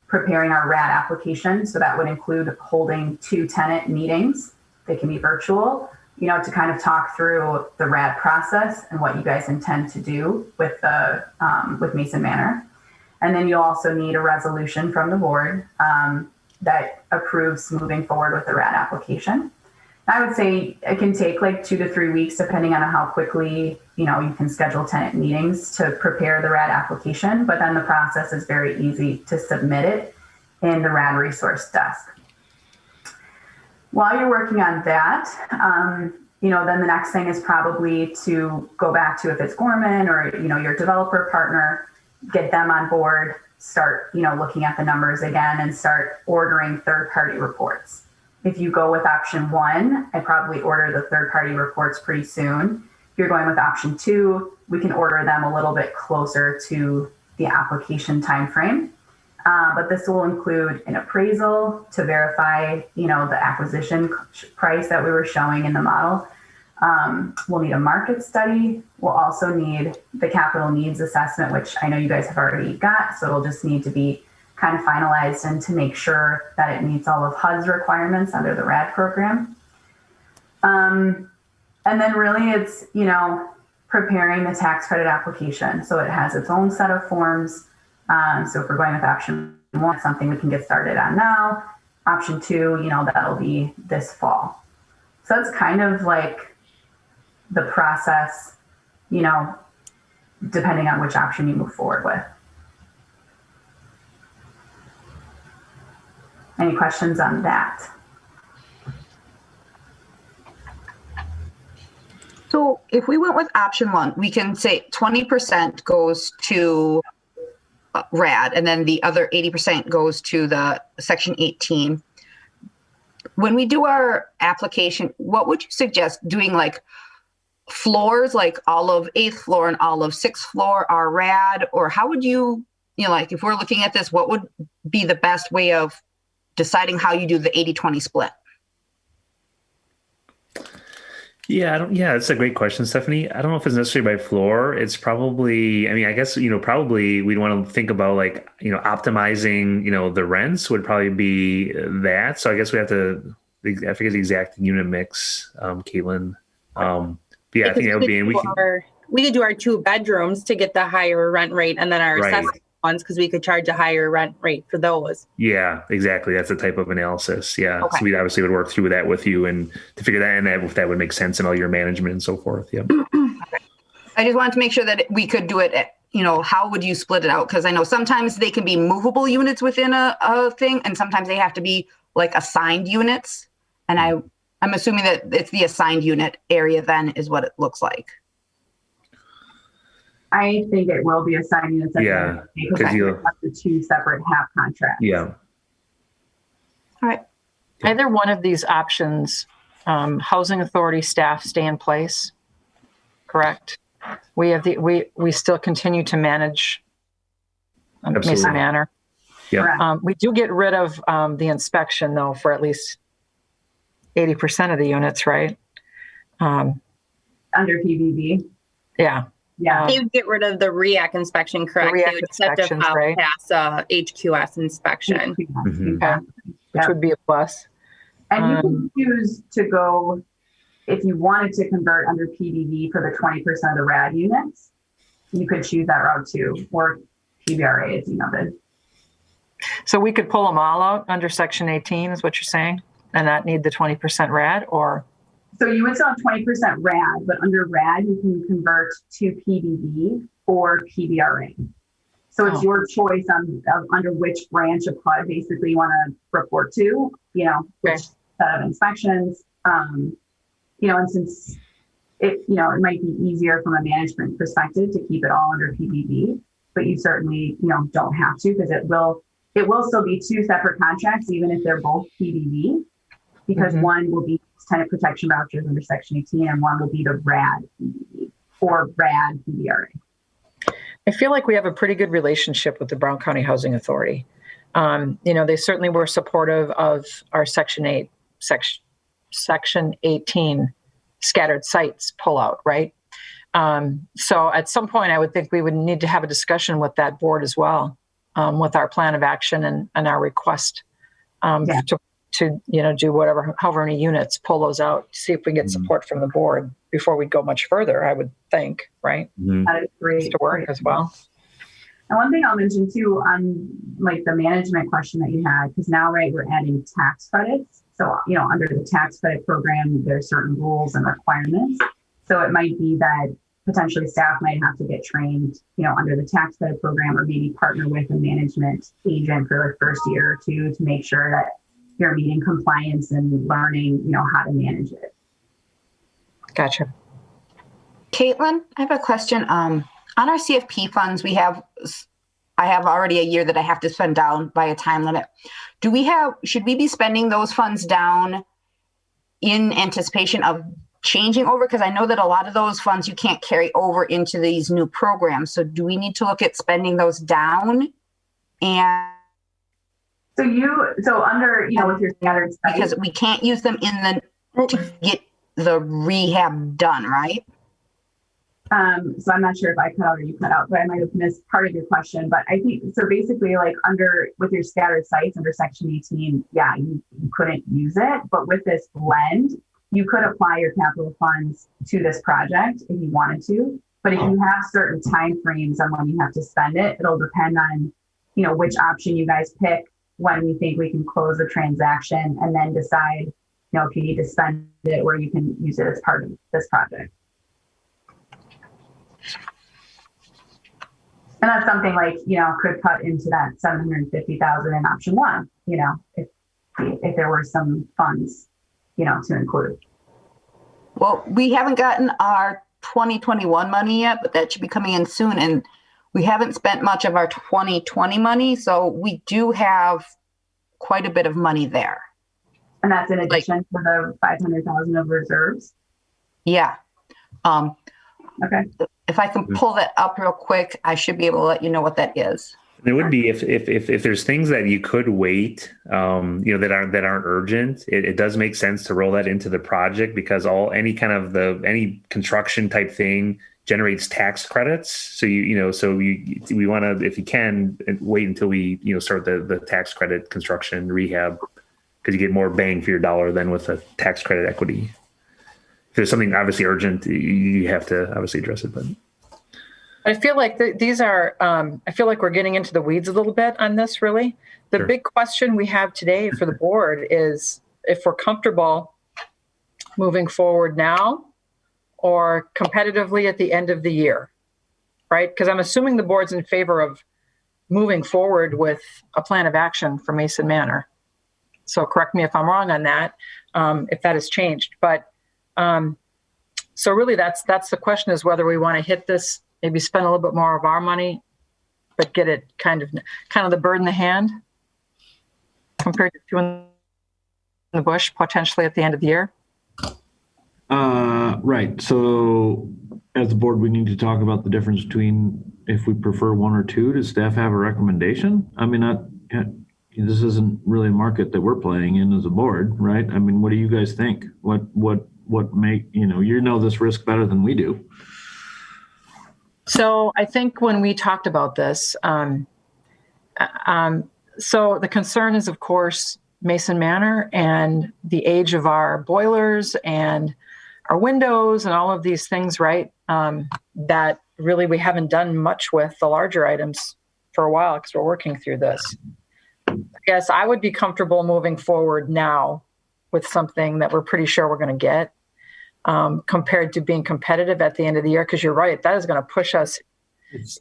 [SPEAKER 6] preparing our RAD application. So that would include holding 2 tenant meetings. They can be virtual, to kind of talk through the RAD process and what you guys intend to do with with Mason Manor. And then you'll also need a resolution from the board that approves moving forward with the RAD application. I would say it can take like 2 to 3 weeks, depending on how quickly, you can schedule tenant meetings to prepare the RAD application. But then the process is very easy to submit it in the RAD resource desk. While you're working on that, then the next thing is probably to go back to, if it's Gorman or, your developer partner, get them on board, start, looking at the numbers again and start ordering third-party reports. If you go with option 1, I probably order the third-party reports pretty soon. If you're going with option 2, we can order them a little bit closer to the application timeframe. But this will include an appraisal to verify, the acquisition price that we were showing in the model. We'll need a market study. We'll also need the capital needs assessment, which I know you guys have already got. So it'll just need to be kind of finalized and to make sure that it meets all of HUD's requirements under the RAD program. And then really it's, preparing the tax credit application. So it has its own set of forms. So if we're going with option 1, something we can get started on now. Option 2, that'll be this fall. So that's kind of like the process, depending on which option you move forward with. Any questions on that?
[SPEAKER 7] So if we went with option 1, we can say 20% goes to RAD, and then the other 80% goes to the Section 18. When we do our application, what would you suggest doing, like floors, like all of 8th floor and all of 6th floor are RAD? Or how would you, like if we're looking at this, what would be the best way of deciding how you do the 80-20 split?
[SPEAKER 8] Yeah, that's a great question, Stephanie. I don't know if it's necessarily by floor. It's probably, I guess, probably we'd want to think about like, optimizing, the rents would probably be that. So I guess I forget the exact unit mix, Caitlin. Yeah, I think that would be,
[SPEAKER 9] we could do our 2 bedrooms to get the higher rent rate, and then our accessory ones, because we could charge a higher rent rate for those.
[SPEAKER 8] Yeah, exactly. That's the type of analysis. Yeah.
[SPEAKER 7] Okay.
[SPEAKER 8] So we obviously would work through that with you and to figure that and if that would make sense in all your management and so forth. Yeah.
[SPEAKER 7] I just wanted to make sure that we could do it at, how would you split it out? Because I know sometimes they can be movable units within a thing, and sometimes they have to be like assigned units. And I'm assuming that it's the assigned unit area then is what it looks like.
[SPEAKER 6] I think it will be assigned units.
[SPEAKER 8] Yeah,
[SPEAKER 6] because you have the 2 separate HAP contracts.
[SPEAKER 8] Yeah.
[SPEAKER 7] All right.
[SPEAKER 5] Either one of these options, housing authority staff stay in place, correct? We have we still continue to manage Mesa Manor.
[SPEAKER 8] Yeah.
[SPEAKER 5] We do get rid of the inspection though for at least 80% of the units, right?
[SPEAKER 6] Under PBB.
[SPEAKER 5] Yeah.
[SPEAKER 6] Yeah.
[SPEAKER 9] They would get rid of the REAC inspection, correct?
[SPEAKER 5] The REAC
[SPEAKER 9] they would just have to
[SPEAKER 5] inspections, right?
[SPEAKER 9] pass a HQS inspection.
[SPEAKER 8] Mhm.
[SPEAKER 5] Okay. Which would be a plus.
[SPEAKER 6] And you can choose to go, if you wanted to convert under PBV for the 20% of the RAD units, you could choose that route too, or PBRA as you noted.
[SPEAKER 5] So we could pull them all out under Section 18 is what you're saying, and not need the 20% RAD, or?
[SPEAKER 6] So you would still have 20% RAD, but under RAD, you can convert to PBV or PBRA. So it's your choice on under which branch of HUD basically you want to report to, which set of inspections, and since it might be easier from a management perspective to keep it all under PBV, but you certainly, don't have to, because it will still be 2 separate contracts, even if they're both PBV, because one will be tenant protection vouchers under Section 18, and one will be the RAD PBV or RAD PBRA.
[SPEAKER 5] I feel like we have a pretty good relationship with the Brown County Housing Authority. They certainly were supportive of our Section 18 scattered sites pullout, right? So at some point, I would think we would need to have a discussion with that board as well, with our plan of action and our request to do however many units, pull those out, see if we get support from the board before we go much further, I would think, right?
[SPEAKER 6] That is great.
[SPEAKER 5] To work as well.
[SPEAKER 6] And one thing I'll mention too, on like the management question that you had, because now, right, we're adding tax credits. So, under the tax credit program, there's certain rules and requirements. So it might be that potentially staff might have to get trained, under the tax credit program, or maybe partner with a management agent for the first year or 2 to make sure that you're meeting compliance and learning, how to manage it.
[SPEAKER 5] Gotcha.
[SPEAKER 7] Caitlin, I have a question. On our CFP funds, I have already a year that I have to spend down by a time limit. Should we be spending those funds down in anticipation of changing over? Because I know that a lot of those funds you can't carry over into these new programs. So do we need to look at spending those down? And
[SPEAKER 6] so under, with your standard study,
[SPEAKER 7] because we can't use them to get the rehab done, right?
[SPEAKER 6] So I'm not sure if I cut out or you cut out, but I might have missed part of your question. But I think, so basically like with your scattered sites under section 18, yeah, you couldn't use it. But with this blend, you could apply your capital funds to this project if you wanted to. But if you have certain timeframes on when you have to spend it, it'll depend on, which option you guys pick, when we think we can close the transaction, and then decide, if you need to spend it or you can use it as part of this project. And that's something like, could cut into that 750,000 in option one, if there were some funds, to include.
[SPEAKER 7] Well, we haven't gotten our 2021 money yet, but that should be coming in soon. And we haven't spent much of our 2020 money. So we do have quite a bit of money there.
[SPEAKER 6] And that's in addition to the 500,000 of reserves?
[SPEAKER 7] Yeah.
[SPEAKER 6] Okay.
[SPEAKER 7] If I can pull that up real quick, I should be able to let you know what that is.
[SPEAKER 8] There would be if there's things that you could wait, that aren't urgent. It does make sense to roll that into the project because any construction type thing generates tax credits. So we want to, if you can, wait until we start the tax credit construction rehab because you get more bang for your dollar than with a tax credit equity. If there's something obviously urgent, you have to obviously address it. But
[SPEAKER 5] I feel like these are, I feel like we're getting into the weeds a little bit on this, really. The
[SPEAKER 8] Sure.
[SPEAKER 5] big question we have today for the board is if we're comfortable moving forward now or competitively at the end of the year, right? Because I'm assuming the board's in favor of moving forward with a plan of action for Mason Manor. So correct me if I'm wrong on that, if that has changed. But so really that's the question, is whether we want to hit this, maybe spend a little bit more of our money, but get it kind of the bird in the hand compared to doing the bush potentially at the end of the year.
[SPEAKER 3] Right. So as the board, we need to talk about the difference between if we prefer one or two. Does staff have a recommendation? I mean, this isn't really a market that we're playing in as a board, right? I mean, what do you guys think? What make, this risk better than we do?
[SPEAKER 5] So I think when we talked about this, so the concern is, of course, Mason Manor and the age of our boilers and our windows and all of these things, right? That really we haven't done much with the larger items for a while because we're working through this. I guess I would be comfortable moving forward now with something that we're pretty sure we're going to get, compared to being competitive at the end of the year. Because you're right, that is going to push us,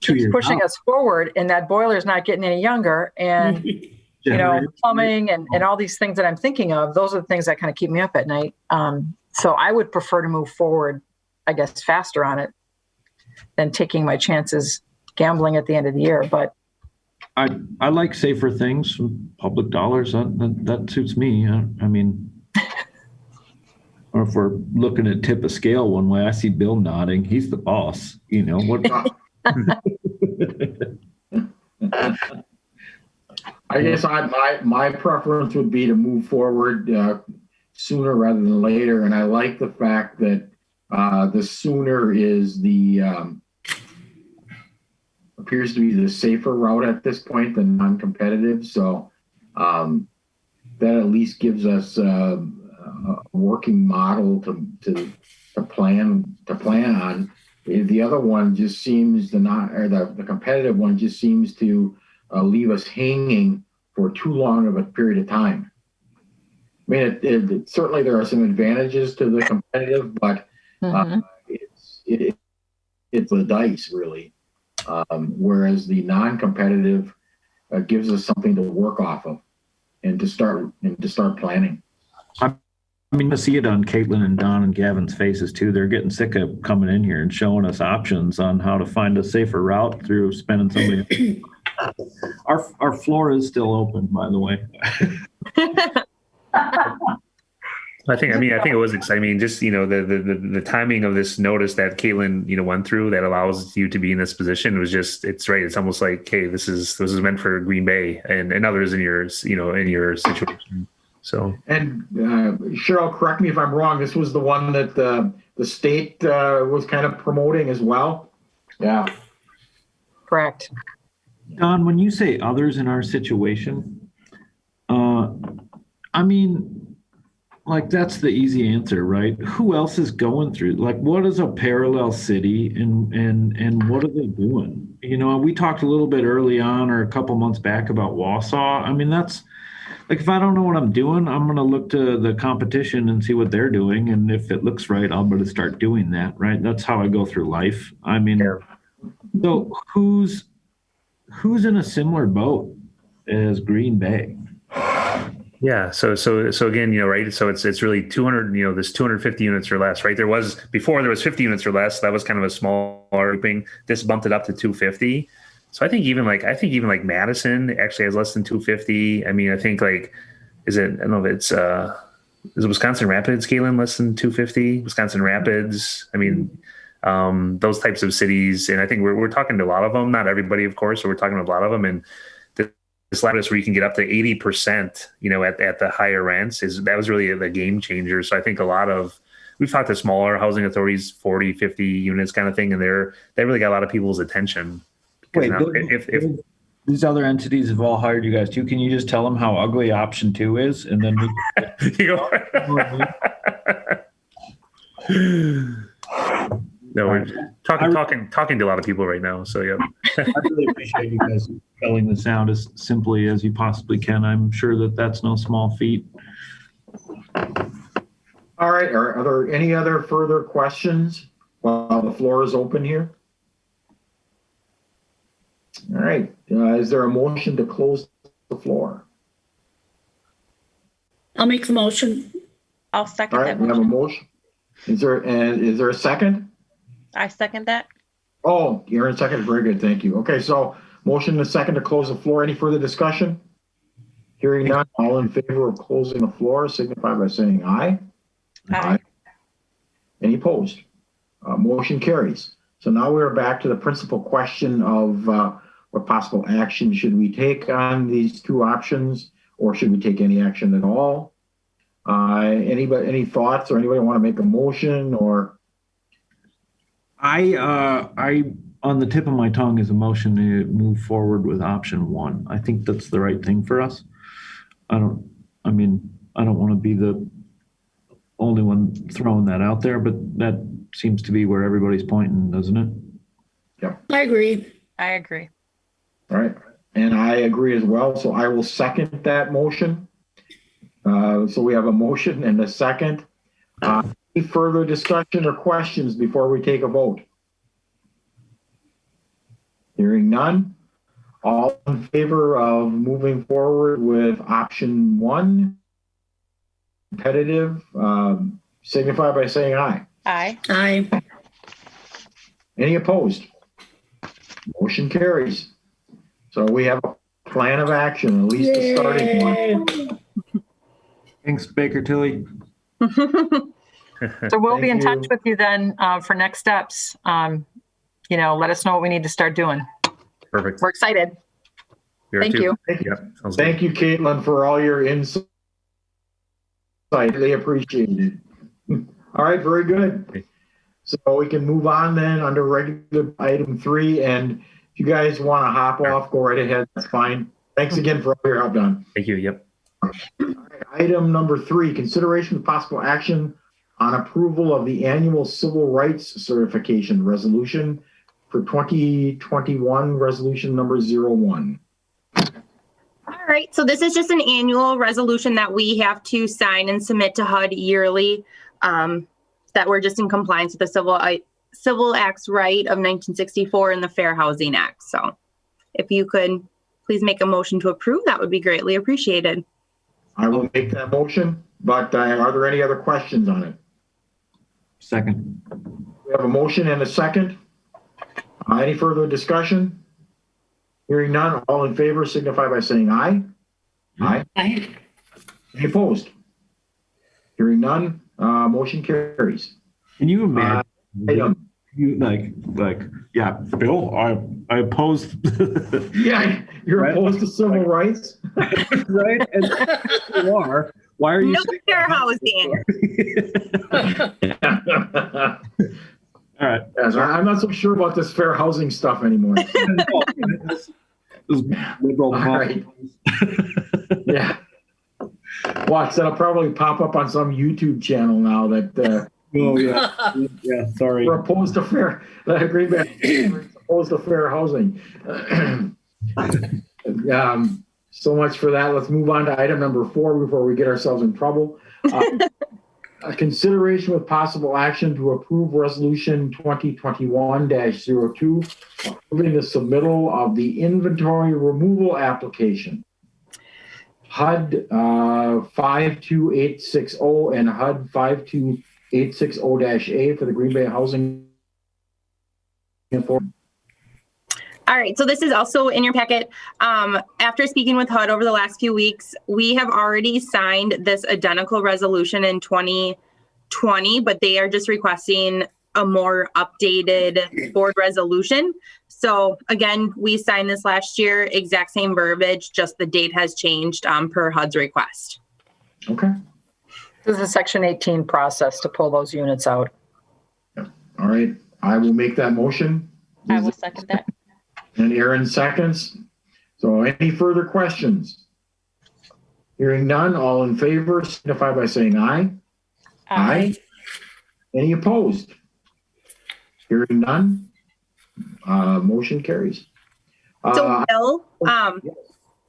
[SPEAKER 5] keeps pushing us forward, and that boiler is not getting any younger. And plumbing and all these things that I'm thinking of, those are the things that kind of keep me up at night. So I would prefer to move forward, I guess, faster on it than taking my chances gambling at the end of the year. But
[SPEAKER 3] I like safer things, public dollars. That suits me. I mean, or if we're looking at tip a scale one way, I see Bill nodding. He's the boss. What?
[SPEAKER 1] I guess my preference would be to move forward sooner rather than later, and I like the fact that the sooner is appears to be the safer route at this point than non-competitive. So that at least gives us a working model to plan on. The other one just seems the competitive one just seems to leave us hanging for too long of a period of time. I mean, certainly there are some advantages to the competitive, but it's the dice really. Whereas the non-competitive gives us something to work off of and to start planning.
[SPEAKER 3] I'm I mean, I see it on Caitlin and Don and Gavin's faces too. They're getting sick of coming in here and showing us options on how to find a safer route through spending somebody. Our floor is still open, by the way.
[SPEAKER 8] I think it was exciting. I mean, just, the timing of this notice that Caitlin, went through that allows you to be in this position was just, it's right. It's almost like, hey, this is meant for Green Bay and others in your situation. So,
[SPEAKER 1] And Cheryl, correct me if I'm wrong, this was the one that the state was kind of promoting as well? Yeah.
[SPEAKER 5] Correct.
[SPEAKER 3] Don, when you say others in our situation, I mean, like, that's the easy answer, right? Who else is going through? Like, what is a parallel city and what are they doing? We talked a little bit early on or a couple months back about Wausau. I mean, that's like, if I don't know what I'm doing, I'm going to look to the competition and see what they're doing. And if it looks right, I'll better start doing that, right? That's how I go through life. I mean, so who's in a similar boat as Green Bay?
[SPEAKER 8] yeah. So again, right. So it's really 200, there's 250 units or less, right? There was 50 units or less. That was kind of a small grouping. This bumped it up to 250. So I think even like Madison actually has less than 250. I mean, I think I don't know if it's, is Wisconsin Rapids, Galen, less than 250? Wisconsin Rapids. I mean, those types of cities. And I think we're talking to a lot of them, not everybody, of course, but we're talking to a lot of them. And this lattice where you can get up to 80%, at the higher rents that was really the game changer. So I think we've talked to smaller housing authorities, 40, 50 units kind of thing. And they really got a lot of people's attention.
[SPEAKER 3] Wait,
[SPEAKER 8] now, if
[SPEAKER 3] these other entities have all hired you guys too, can you just tell them how ugly option 2 is? And then
[SPEAKER 8] you go. No, we're talking to a lot of people right now. So yeah.
[SPEAKER 3] I really appreciate you guys spelling this out as simply as you possibly can. I'm sure that that's no small feat.
[SPEAKER 1] All right. Are there any other further questions while the floor is open here? All right. Is there a motion to close the floor?
[SPEAKER 4] I'll make the motion.
[SPEAKER 2] I'll second
[SPEAKER 1] All right.
[SPEAKER 2] that
[SPEAKER 1] We have a
[SPEAKER 2] motion.
[SPEAKER 1] motion. Is there a second?
[SPEAKER 2] I second that.
[SPEAKER 1] Oh, you're in second. Very good. Thank you. Okay. So motion and a second to close the floor. Any further discussion? Hearing none. All in favor of closing the floor signify by saying aye.
[SPEAKER 2] Aye.
[SPEAKER 1] Any opposed? Motion carries. So now we're back to the principal question of what possible action should we take on these two options, or should we take any action at all? Any thoughts, or anybody want to make a motion? Or
[SPEAKER 3] I on the tip of my tongue is a motion to move forward with option 1. I think that's the right thing for us. I don't want to be the only one throwing that out there, but that seems to be where everybody's pointing, doesn't it?
[SPEAKER 1] yeah.
[SPEAKER 4] I agree.
[SPEAKER 2] I agree.
[SPEAKER 1] All right. And I agree as well. So I will second that motion. So we have a motion and a second. Any further discussion or questions before we take a vote? Hearing none. All in favor of moving forward with option 1, competitive, signify by saying aye.
[SPEAKER 2] Aye.
[SPEAKER 4] Aye.
[SPEAKER 1] Any opposed? Motion carries. So we have a plan of action, at least a starting one.
[SPEAKER 3] Thanks, Baker Tilly.
[SPEAKER 5] So we'll be in touch with you then for next steps. Let us know what we need to start doing.
[SPEAKER 8] Perfect.
[SPEAKER 5] We're excited. Thank you.
[SPEAKER 8] Yeah, sounds
[SPEAKER 1] Thank you, Caitlin, for all your insight. They appreciate it. All right, very good. So we can move on then under regular item 3. And if you guys want to hop off, go right ahead. That's fine. Thanks again for all your help, Don.
[SPEAKER 8] Thank you. Yep.
[SPEAKER 1] All right, item number 3, consideration of possible action on approval of the annual civil rights certification resolution for 2021, resolution number 01.
[SPEAKER 10] All right, so this is just an annual resolution that we have to sign and submit to HUD yearly, that we're just in compliance with the Civil Acts Right of 1964 and the Fair Housing Act. So if you could please make a motion to approve, that would be greatly appreciated.
[SPEAKER 1] I will make that motion, but are there any other questions on it?
[SPEAKER 3] Second.
[SPEAKER 1] We have a motion and a second. Any further discussion? Hearing none, all in favor signify by saying aye. Aye.
[SPEAKER 4] Aye.
[SPEAKER 1] Any opposed? Hearing none, motion carries.
[SPEAKER 3] Can you imagine?
[SPEAKER 1] Item.
[SPEAKER 3] You yeah, Bill, I opposed.
[SPEAKER 1] Yeah, you're
[SPEAKER 3] Right.
[SPEAKER 1] opposed to civil rights?
[SPEAKER 3] Right? And you are. Why are you
[SPEAKER 10] No
[SPEAKER 3] saying
[SPEAKER 10] fair housing.
[SPEAKER 3] All right.
[SPEAKER 1] Yes, I'm not so sure about this fair housing stuff anymore.
[SPEAKER 3] This liberal
[SPEAKER 1] All right. Yeah. Watch, that'll probably pop up on some YouTube channel now that
[SPEAKER 3] Oh yeah, yeah. Sorry.
[SPEAKER 1] we're opposed to fair. Green Bay is opposed to fair housing. So much for that. Let's move on to item number 4 before we get ourselves in trouble. A consideration with possible action to approve resolution 2021-02, approving the submittal of the inventory removal application. HUD 52860 and HUD 52860-A for the Green Bay Housing Authority.
[SPEAKER 10] All right, so this is also in your packet. After speaking with HUD over the last few weeks, we have already signed this identical resolution in 2020, but they are just requesting a more updated board resolution. So again, we signed this last year, exact same verbiage, just the date has changed per HUD's request.
[SPEAKER 1] Okay.
[SPEAKER 5] This is a Section 18 process to pull those units out.
[SPEAKER 1] All right. I will make that motion.
[SPEAKER 2] I will second that.
[SPEAKER 1] And Aaron seconds. So any further questions? Hearing none, all in favor signify by saying aye. Aye. Any opposed? Hearing none, motion carries.
[SPEAKER 10] So Bill,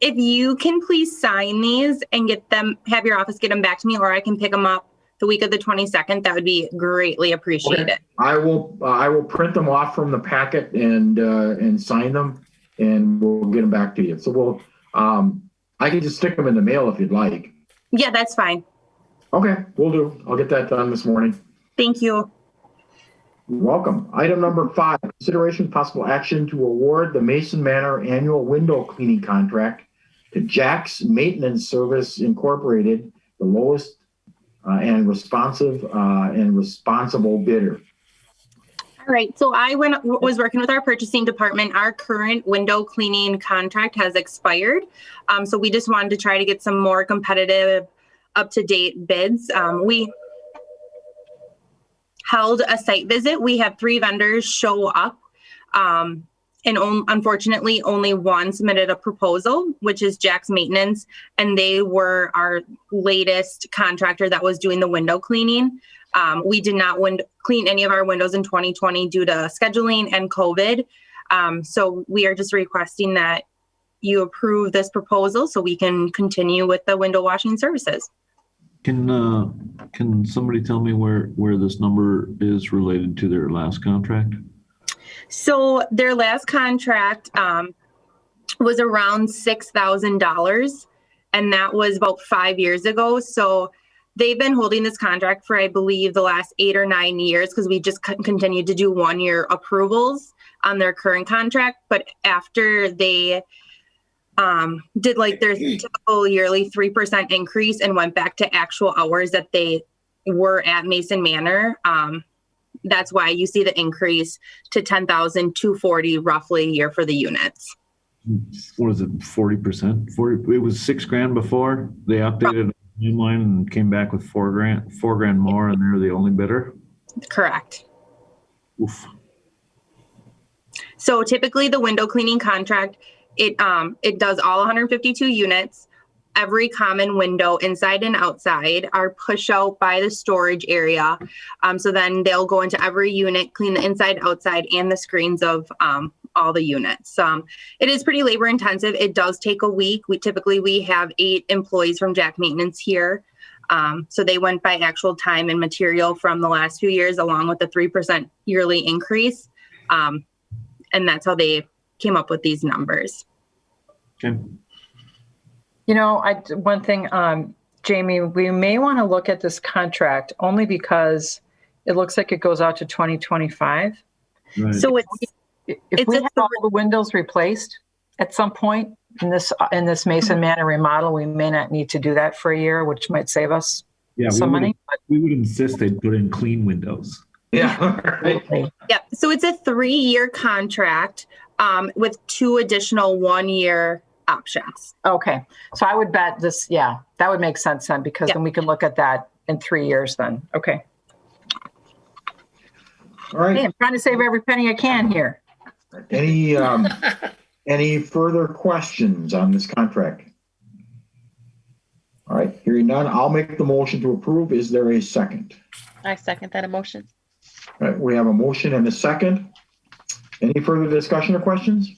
[SPEAKER 10] if you can please sign these and get them, have your office get them back to me, or I can pick them up the week of the 22nd, that would be greatly appreciated.
[SPEAKER 1] Okay. I will print them off from the packet and sign them, and we'll get them back to you. So we'll I can just stick them in the mail if you'd like.
[SPEAKER 10] Yeah, that's fine.
[SPEAKER 1] Okay, we'll do. I'll get that done this morning.
[SPEAKER 10] Thank you.
[SPEAKER 1] You're welcome. Item number 5, consideration possible action to award the Mason Manor annual window cleaning contract to Jack's Maintenance Service Incorporated, the lowest and responsible bidder.
[SPEAKER 10] All right, so I was working with our purchasing department. Our current window cleaning contract has expired. So we just wanted to try to get some more competitive, up-to-date bids. We held a site visit. We had 3 vendors show up. And unfortunately, only one submitted a proposal, which is Jack's Maintenance. And they were our latest contractor that was doing the window cleaning. We did not clean any of our windows in 2020 due to scheduling and COVID. So we are just requesting that you approve this proposal so we can continue with the window washing services.
[SPEAKER 3] Can somebody tell me where this number is related to their last contract?
[SPEAKER 10] So their last contract was around $6,000, and that was about 5 years ago. So they've been holding this contract for, I believe, the last 8 or 9 years because we just continued to do 1-year approvals on their current contract. But after they did like their typical yearly 3% increase and went back to actual hours that they were at Mason Manor, that's why you see the increase to $10,240 roughly a year for the units.
[SPEAKER 3] What is it, 40%? It was $6,000 before. They updated the line and came back with $4,000 more, and they're the only bidder.
[SPEAKER 10] Correct.
[SPEAKER 3] Oof.
[SPEAKER 10] So typically the window cleaning contract, it does all 152 units. Every common window inside and outside are push out by the storage area. So then they'll go into every unit, clean the inside, outside, and the screens of all the units. It is pretty labor intensive. It does take a week. We have 8 employees from Jack Maintenance here. So they went by actual time and material from the last few years, along with the 3% yearly increase. And that's how they came up with these numbers.
[SPEAKER 3] Okay.
[SPEAKER 5] One thing, Jamie, we may want to look at this contract only because it looks like it goes out to 2025.
[SPEAKER 3] Right.
[SPEAKER 9] So
[SPEAKER 5] If we have all the windows replaced at some point in this Mason Manor remodel, we may not need to do that for a year, which might save us some money.
[SPEAKER 3] We would insist they put in clean windows.
[SPEAKER 1] Yeah. Right.
[SPEAKER 10] Yep. So it's a 3-year contract with 2 additional 1-year options.
[SPEAKER 5] Okay. So I would bet this, that would make sense then, because then we can look at that in 3 years then. Okay.
[SPEAKER 1] All right.
[SPEAKER 5] Hey, I'm trying to save every penny I can here.
[SPEAKER 1] Any further questions on this contract? All right, hearing none, I'll make the motion to approve. Is there a second?
[SPEAKER 2] I second that emotion.
[SPEAKER 1] All right, we have a motion and a second. Any further discussion or questions?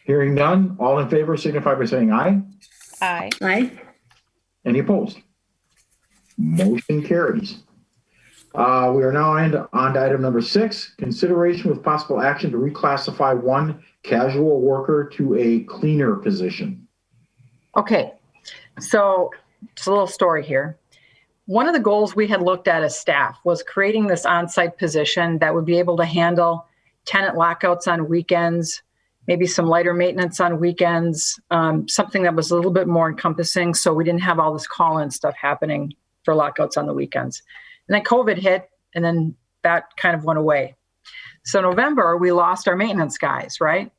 [SPEAKER 1] Hearing none, all in favor signify by saying aye.
[SPEAKER 2] Aye.
[SPEAKER 4] Aye.
[SPEAKER 1] Any opposed? Motion carries. We are now on to item number 6, consideration with possible action to reclassify one casual worker to a cleaner position.
[SPEAKER 5] Okay, so it's a little story here. One of the goals we had looked at as staff was creating this on-site position that would be able to handle tenant lockouts on weekends, maybe some lighter maintenance on weekends, something that was a little bit more encompassing so we didn't have all this call-in stuff happening for lockouts on the weekends. And then COVID hit, and then that kind of went away. So November, we lost our maintenance guys, right?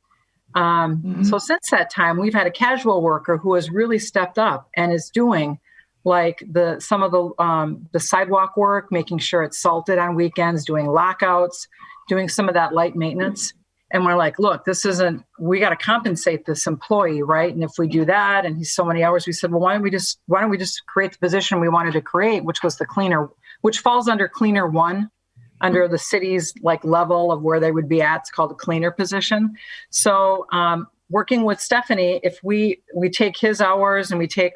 [SPEAKER 5] So since that time, we've had a casual worker who has really stepped up and is doing like some of the sidewalk work, making sure it's salted on weekends, doing lockouts, doing some of that light maintenance. And we're like, look, we got to compensate this employee, right? And if we do that, and he's so many hours, we said, well, why don't we just create the position we wanted to create, which was the cleaner, which falls under cleaner 1, under the city's like level of where they would be at. It's called a cleaner position. So working with Stephanie, if we take his hours and we take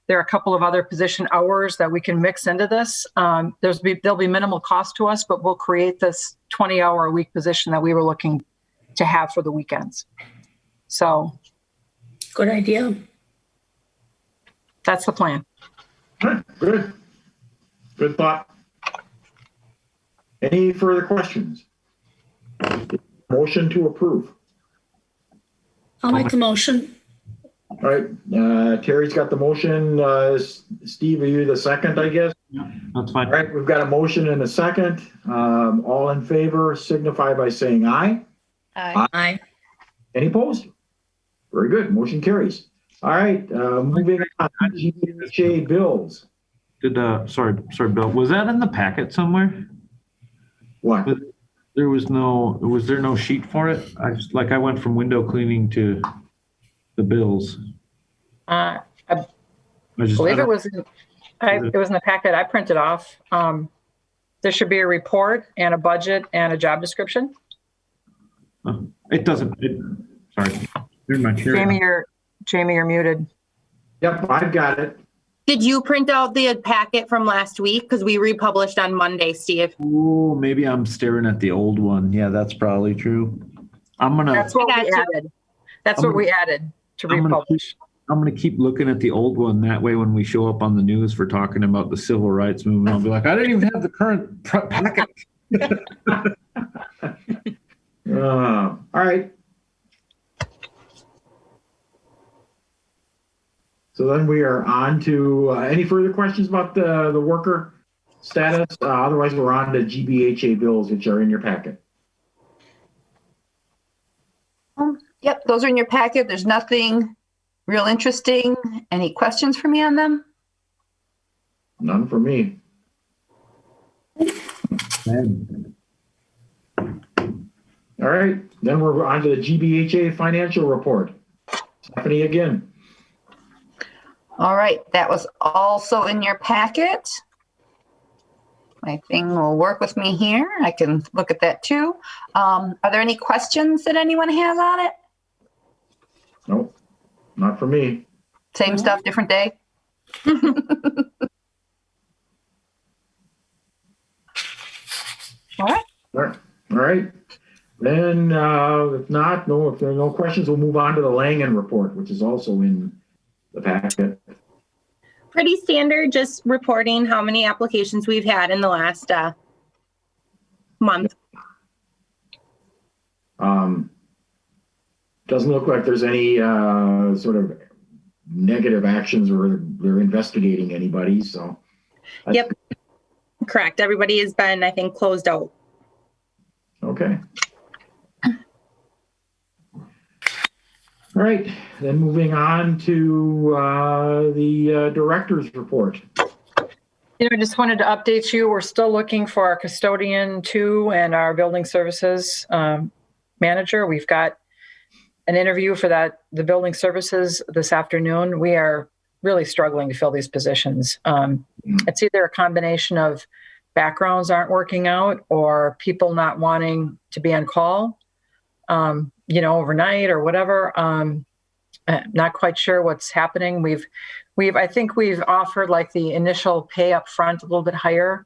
[SPEAKER 5] there are a couple of other position hours that we can mix into this. There'll be minimal cost to us, but we'll create this 20-hour-a-week position that we were looking to have for the weekends. So
[SPEAKER 4] Good idea.
[SPEAKER 5] that's the plan.
[SPEAKER 1] Good. Good thought. Any further questions? Motion to approve.
[SPEAKER 4] I'll make the motion.
[SPEAKER 1] All right, Terry's got the motion. Steve, are you the second, I guess?
[SPEAKER 3] That's fine.
[SPEAKER 1] All right, we've got a motion and a second. All in favor signify by saying aye.
[SPEAKER 2] Aye.
[SPEAKER 4] Aye.
[SPEAKER 1] Any opposed? Very good, motion carries. All right, moving on to GBHA bills.
[SPEAKER 3] Sorry, Bill, was that in the packet somewhere?
[SPEAKER 1] What?
[SPEAKER 3] Was there no sheet for it? I went from window cleaning to the bills.
[SPEAKER 5] I believe it was in the packet I printed off. There should be a report and a budget and a job description.
[SPEAKER 3] It doesn't. Sorry.
[SPEAKER 5] Jamie, you're muted.
[SPEAKER 1] Yep, I've got it.
[SPEAKER 10] Did you print out the packet from last week? Because we republished on Monday, Steve.
[SPEAKER 3] Oh, maybe I'm staring at the old one. Yeah, that's probably true.
[SPEAKER 5] That's what we added. That's what we added to republish.
[SPEAKER 3] I'm going to keep looking at the old one. That way, when we show up on the news for talking about the civil rights movement, I'll be like, I didn't even have the current packet.
[SPEAKER 1] All right. So then we are on to any further questions about the worker status? Otherwise, we're on to GBHA bills, which are in your packet.
[SPEAKER 7] Yep, those are in your packet. There's nothing real interesting. Any questions for me on them?
[SPEAKER 1] None for me. All right, then we're on to the GBHA financial report. Stephanie again.
[SPEAKER 7] All right, that was also in your packet. My thing will work with me here. I can look at that too. Are there any questions that anyone has on it?
[SPEAKER 1] Nope, not for me.
[SPEAKER 7] Same stuff, different day? All right.
[SPEAKER 1] All right. Then if there are no questions, we'll move on to the Langan report, which is also in the packet?
[SPEAKER 10] Pretty standard, just reporting how many applications we've had in the last month.
[SPEAKER 1] Doesn't look like there's any sort of negative actions or they're investigating anybody, so.
[SPEAKER 10] Yep, correct. Everybody has been, I think, closed out.
[SPEAKER 1] Okay. All right, then moving on to the director's report.
[SPEAKER 5] I just wanted to update you. We're still looking for our custodian 2 and our building services manager. We've got an interview for the building services this afternoon. We are really struggling to fill these positions. It's either a combination of backgrounds aren't working out or people not wanting to be on call, overnight or whatever. Not quite sure what's happening. I think we've offered like the initial pay up front a little bit higher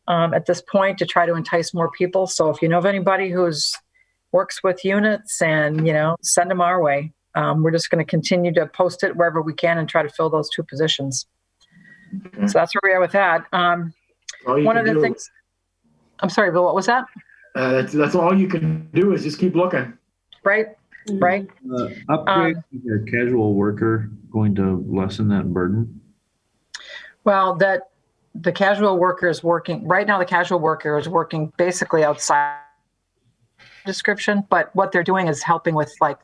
[SPEAKER 5] at this point to try to entice more people. So if you know of anybody who's works with units and, send them our way. We're just going to continue to post it wherever we can and try to fill those 2 positions. Okay. So that's where we are with that. One of the things, I'm sorry, Bill, what was that?
[SPEAKER 1] That's all you can do is just keep looking.
[SPEAKER 5] Right.
[SPEAKER 3] Upgrade your casual worker going to lessen that burden?
[SPEAKER 5] Well, the casual worker is working, right now the casual worker is working basically outside description, but what they're doing is helping with like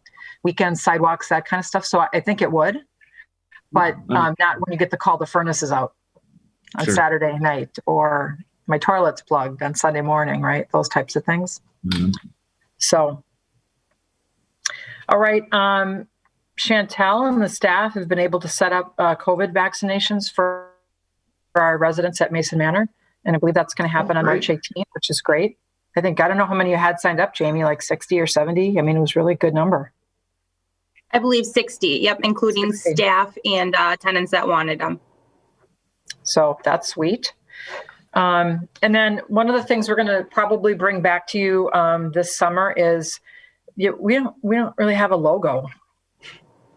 [SPEAKER 5] weekend sidewalks, that kind of stuff. So I think it would, but not when you get the call the furnace is out on Saturday night or my toilet's plugged on Sunday morning, right? Those types of things. Mm-hmm. So, all right. Chantel and the staff have been able to set up COVID vaccinations for our residents at Mason Manor. And I believe that's going to happen on March 18th, which is great. I don't know how many you had signed up, Jamie, like 60 or 70. I mean, it was really a good number.
[SPEAKER 10] I believe 60. Yep. Including 60. Staff and tenants that wanted them.
[SPEAKER 5] So that's sweet. And then one of the things we're going to probably bring back to you this summer is we don't really have a logo,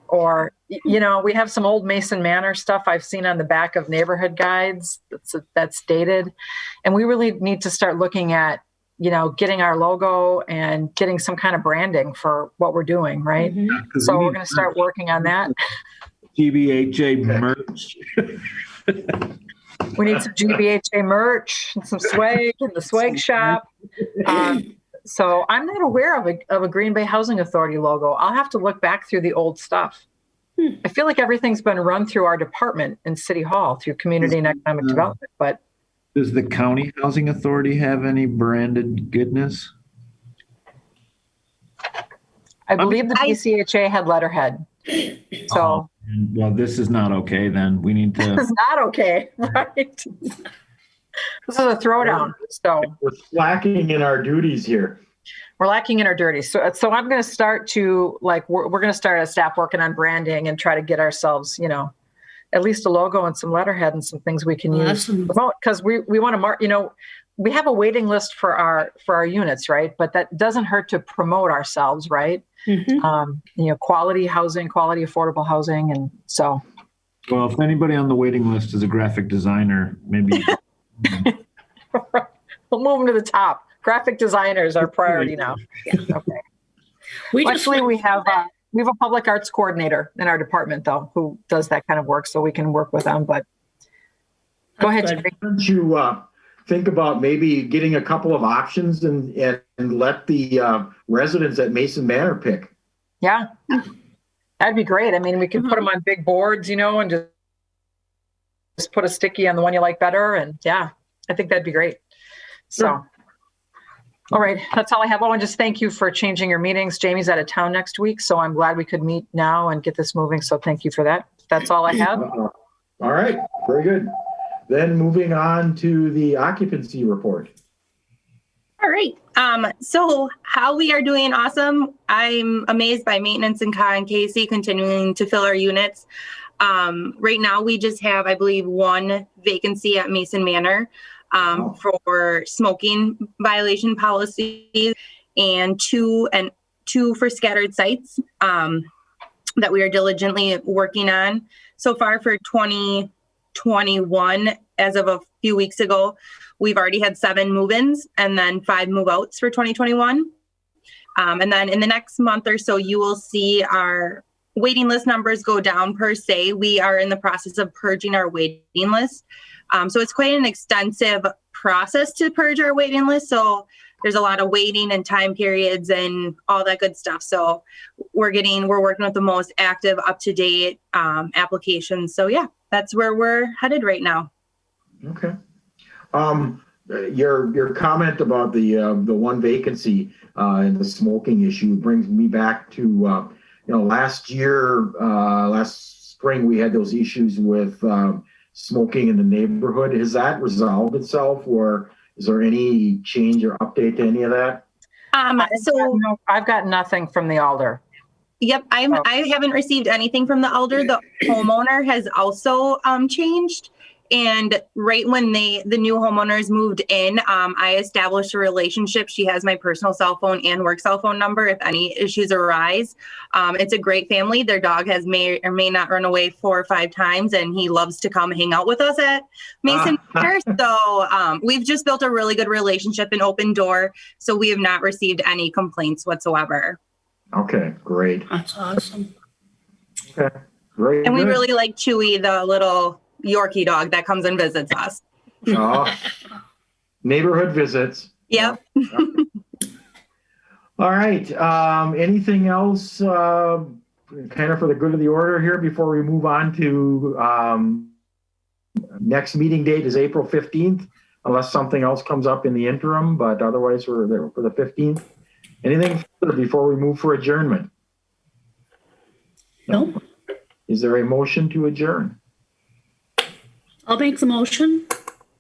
[SPEAKER 5] or we have some old Mason Manor stuff I've seen on the back of neighborhood guides that's dated, and we really need to start looking at getting our logo and getting some kind of branding for what we're doing, right? Mm-hmm. So we're going to start working on that.
[SPEAKER 3] GBHA merch.
[SPEAKER 5] We need some GBHA merch and some swag in the swag shop. So I'm not aware of a Green Bay Housing Authority logo. I'll have to look back through the old stuff. I feel like everything's been run through our department in City Hall through Community and Economic Development. But
[SPEAKER 3] does the County Housing Authority have any branded goodness?
[SPEAKER 5] I believe the PCHA had letterhead. So.
[SPEAKER 3] Well, this is not okay then. We need to.
[SPEAKER 5] This is not okay, right? This is a throwdown. So
[SPEAKER 1] we're lacking in our duties here.
[SPEAKER 5] We're lacking in our duties. So I'm going to start to we're going to start as staff working on branding and try to get ourselves, at least a logo and some letterhead and some things we can use to promote, because we want to mark. We have a waiting list for our units, right? But that doesn't hurt to promote ourselves, right? Mm-hmm. Quality housing, quality affordable housing, and so.
[SPEAKER 3] Well, if anybody on the waiting list is a graphic designer, maybe.
[SPEAKER 5] We'll move them to the top. Graphic designers are priority now. Yeah. Okay. We have a public arts coordinator in our department, though, who does that kind of work, so we can work with them. But go ahead, Jerry.
[SPEAKER 1] Don't you think about maybe getting a couple of options and let the residents at Mason Manor pick?
[SPEAKER 5] Yeah, that'd be great. I mean, we can put them on big boards, and just put a sticky on the one you like better. And yeah, I think that'd be great. So, all right, that's all I have. I want to just thank you for changing your meetings. Jamie's out of town next week, so I'm glad we could meet now and get this moving. So thank you for that. That's all I have.
[SPEAKER 1] All right, very good. Then moving on to the occupancy report.
[SPEAKER 10] All right. So how we are doing awesome. I'm amazed by maintenance and Gbha and Casey continuing to fill our units. Right now we just have, I believe, 1 vacancy at Mason Manor for smoking violation policies and two for scattered sites. that we are diligently working on. So far for 2021, as of a few weeks ago, we've already had 7 move-ins and then 5 move-outs for 2021. And then in the next month or so, you will see our waiting list numbers go down per se. We are in the process of purging our waiting list. So it's quite an extensive process to purge our waiting list. So there's a lot of waiting and time periods and all that good stuff. So we're working with the most active, up-to-date applications. So yeah, that's where we're headed right now.
[SPEAKER 1] Okay. Your comment about the one vacancy and the smoking issue brings me back to last year, last spring we had those issues with smoking in the neighborhood. Has that resolved itself, or is there any change or update to any of that?
[SPEAKER 5] I've got nothing from the alder.
[SPEAKER 10] Yep, I haven't received anything from the alder. The homeowner has also changed. And right when the new homeowners moved in, I established a relationship. She has my personal cell phone and work cell phone number if any issues arise. It's a great family. Their dog has may or may not run away 4 or 5 times, and he loves to come hang out with us at Mason Manor. So we've just built a really good relationship, an open door. So we have not received any complaints whatsoever.
[SPEAKER 1] Okay, great.
[SPEAKER 4] That's awesome.
[SPEAKER 1] Okay, great.
[SPEAKER 10] And we really like Chewy, the little Yorkie dog that comes and visits us.
[SPEAKER 1] Oh, neighborhood visits.
[SPEAKER 10] Yep.
[SPEAKER 1] All right. Anything else kind of for the good of the order here before we move on to next meeting date is April 15th, unless something else comes up in the interim, but otherwise we're there for the 15th. Anything further before we move for adjournment?
[SPEAKER 4] No.
[SPEAKER 1] Is there a motion to adjourn?
[SPEAKER 4] I'll make the motion.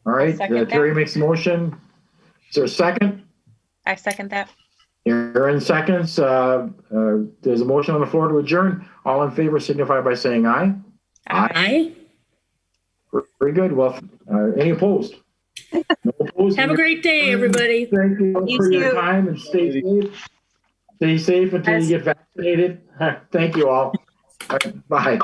[SPEAKER 1] All right,
[SPEAKER 2] Second
[SPEAKER 1] Terry
[SPEAKER 2] that.
[SPEAKER 1] makes a motion. Is there a second?
[SPEAKER 2] I second that.
[SPEAKER 1] Aaron seconds. There's a motion on the floor to adjourn. All in favor signify by saying aye.
[SPEAKER 4] Aye.
[SPEAKER 1] Very good. Well, any opposed? No opposed.
[SPEAKER 4] Have a great day, everybody.
[SPEAKER 1] Thank you
[SPEAKER 10] You
[SPEAKER 1] for your
[SPEAKER 10] too.
[SPEAKER 1] time and stay safe. Stay safe until you get vaccinated. Thank you all. All right, bye.